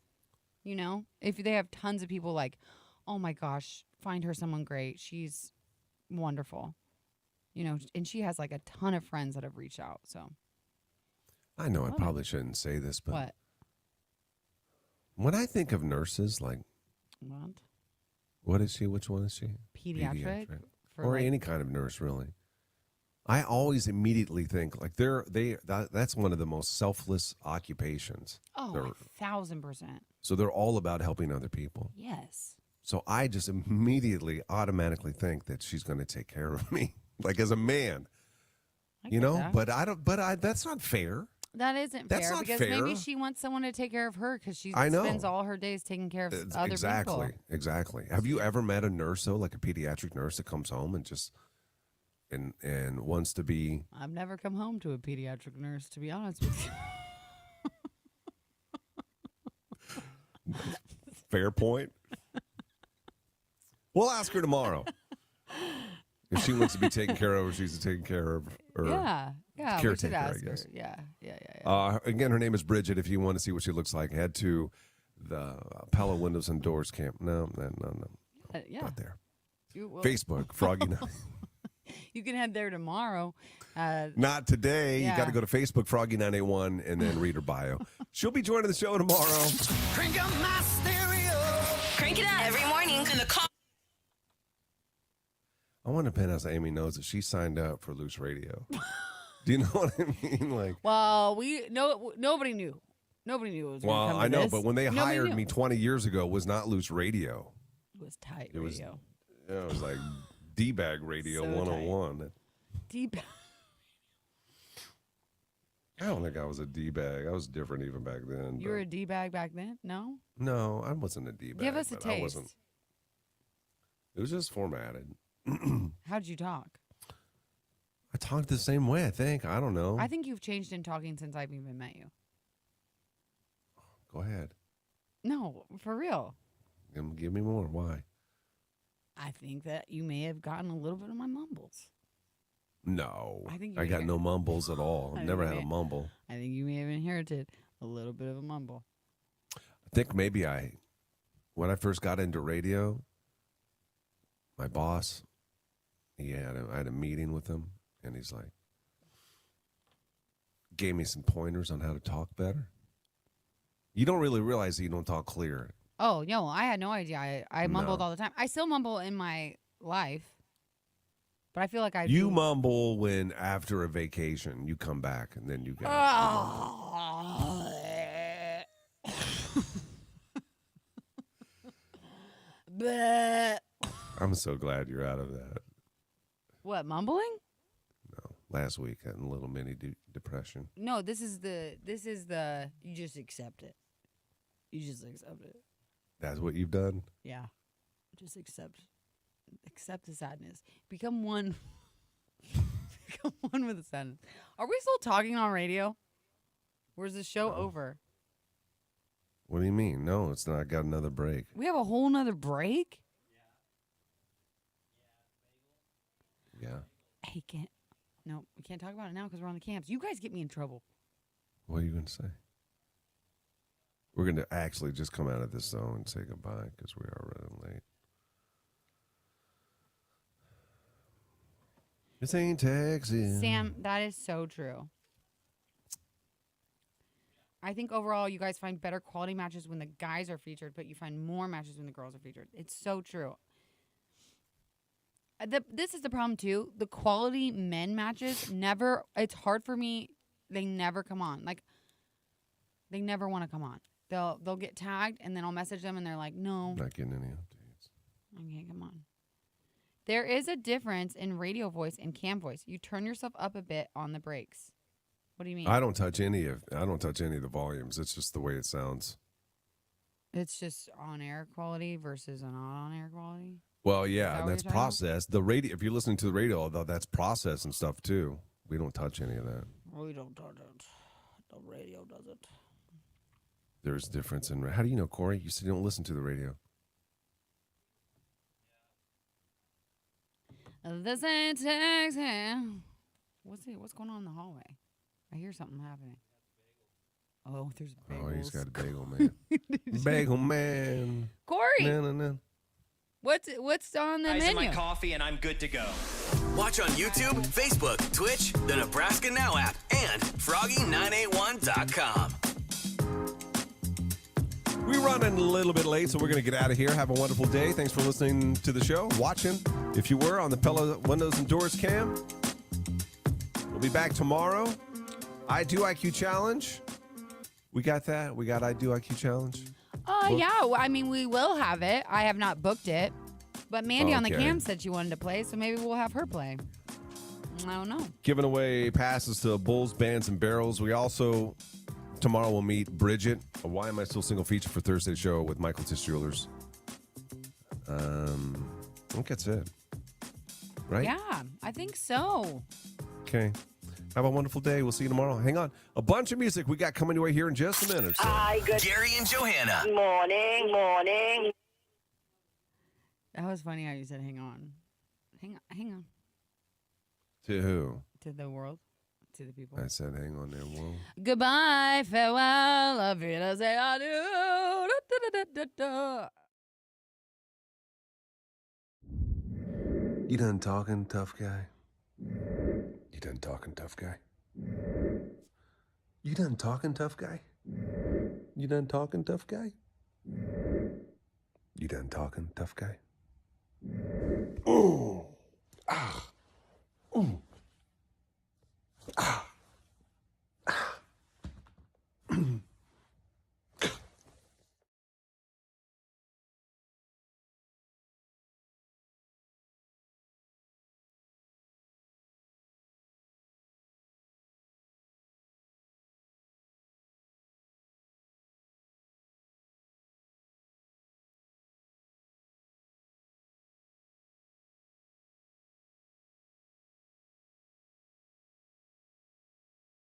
You know, if they have tons of people like, oh my gosh, find her someone great. She's wonderful. You know, and she has like a ton of friends that have reached out. So I know I probably shouldn't say this, but what? when I think of nurses, like, What? What is she? Which one is she? Pediatric. Or any kind of nurse, really. I always immediately think like that's one of the most selfless occupations. Oh, 1,000%. So they're all about helping other people. Yes. So I just immediately, automatically think that she's going to take care of me, like as a man. You know, that. but I don't. But that's not fair. That isn't That's fair not because fair. maybe she wants someone to take care of her because she I know. spends all her days taking care of other Exactly. people. Exactly. Have you ever met a nurse though, like a pediatric nurse that comes home and just and wants to be? I've never come home to a pediatric nurse, to be honest with you. Fair point. We'll ask her tomorrow. If she wants to be taken care of, she's taken care of. Or Yeah, we should caretaker, I ask her. guess. Yeah. Again, her name is Bridget. If you want to see what she looks like, head to the Pella Windows and Doors camp. No. Yeah. Not there. You will- Facebook, Froggy Night. You can head there tomorrow. Not today. Yeah. You got to go to Facebook, Froggy981, and then read her bio. She'll be joining the show tomorrow. Crank up my stereo. Crank it up every morning in the car. I want to pin as Amy knows that she signed up for Loose Radio. Do you know what I mean? Like, Well, nobody knew. Nobody knew it was. Gonna come to I know, this. but when they Nobody hired knew. me 20 years ago, it was not Loose Radio. It was tight It was, radio. yeah, it was like D-Bag Radio So 101. Deep. I don't think I was a D-Bag. I was different even back then. You were a D-bag back then? No? No, I wasn't a D-Bag. Give us a but I wasn't. taste. It was just formatted. How'd you talk? I talked the same way, I think. I don't know. I think you've changed in talking since I've even met you. Go ahead. No, for real. Give me more. Why? I think that you may have gotten a little bit of my mumbles. No. I think you I may got have- no mumbles at all. I I've never think had a you mumble. I think you may have inherited a little bit of a mumble. I think maybe when I first got into radio, my boss, I had a meeting with him, and he's like, gave me some pointers on how to talk better. You don't really realize that you don't talk clear. Oh, no, I had no idea. I mumbled No. all the time. I still mumble in my life, but I feel like You mumble when after a vacation you come back and then you go. Bleh. I'm so glad you're out of that. What, mumbling? No, last week I had a little mini depression. No, this is the you just accept it. You just accept it. That's what you've done? Yeah. Just accept the sadness. Become one. Become one with the sadness. Are we still talking on radio? Or is the show over? What do you mean? No, it's not. I got another break. We have a whole nother break? Yeah. Hey, can't. No, we can't talk about it now because we're on the camps. You guys get me in trouble. What are you going to say? We're going to actually just come out of this zone and say goodbye because we are running late. This ain't Texas. Sam, that is so true. I think overall you guys find better quality matches when the guys are featured, but you find more matches when the girls are featured. It's so true. This is the problem too. The quality men matches never. It's hard for me. They never come on. Like they never want to come on. They'll get tagged and then I'll message them and they're like, no, Not getting any updates. I can't come on. There is a difference in radio voice and cam voice. You turn yourself up a bit on the breaks. What do you mean? I don't touch any of the volumes. It's just the way it sounds. It's just on air quality versus a not on air quality. Well, Is yeah, that and what that's you're talking about? processed. The radio, if you're listening to the radio, though, that's processed and stuff too. We don't touch any of that. We don't touch it. The radio does it. There's difference in. How do you know, Corey? You said you don't listen to the radio. This ain't Texas. What's going on in the hallway? I hear something happening. Oh, there's bagels. Oh, he's got a bagel man. Bagel man. Corey, No. what's on the Ice in my menu? coffee and I'm good to go. Watch on YouTube, Facebook, Twitch, the Nebraska Now app, and Froggy981.com. We're running a little bit late, so we're going to get out of here. Have a wonderful day. Thanks for listening to the show, watching. If you were on the Pella Windows and Doors cam, we'll be back tomorrow. I Do IQ Challenge. We got that? We got I Do IQ Challenge? Yeah. I mean, we will have it. I have not booked it. But Mandy on the Okay. cam said she wanted to play, so maybe we'll have her play. I don't know. Giving away passes to Bulls, Bands, and Barrels. We also, tomorrow, will meet Bridget, a Why Am I Still Single feature for Thursday's show with Michael Tish Jewelers. I think that's it. Right? Yeah, I think so. Okay. Have a wonderful day. We'll see you tomorrow. Hang on. A bunch of music we got coming your way here in just a minute. So. Hi, good Gary and Johanna. morning. That was funny how you said hang on. Hang on. To who? To the world. To the people. I said hang on there. Whoa. Goodbye, farewell, auf Wiedersehen, adieu. Da, da, da, da, da. You done talking, tough guy? You done talking, tough guy? You done talking, tough guy? You done talking, tough guy? You done talking, tough guy? Ooh.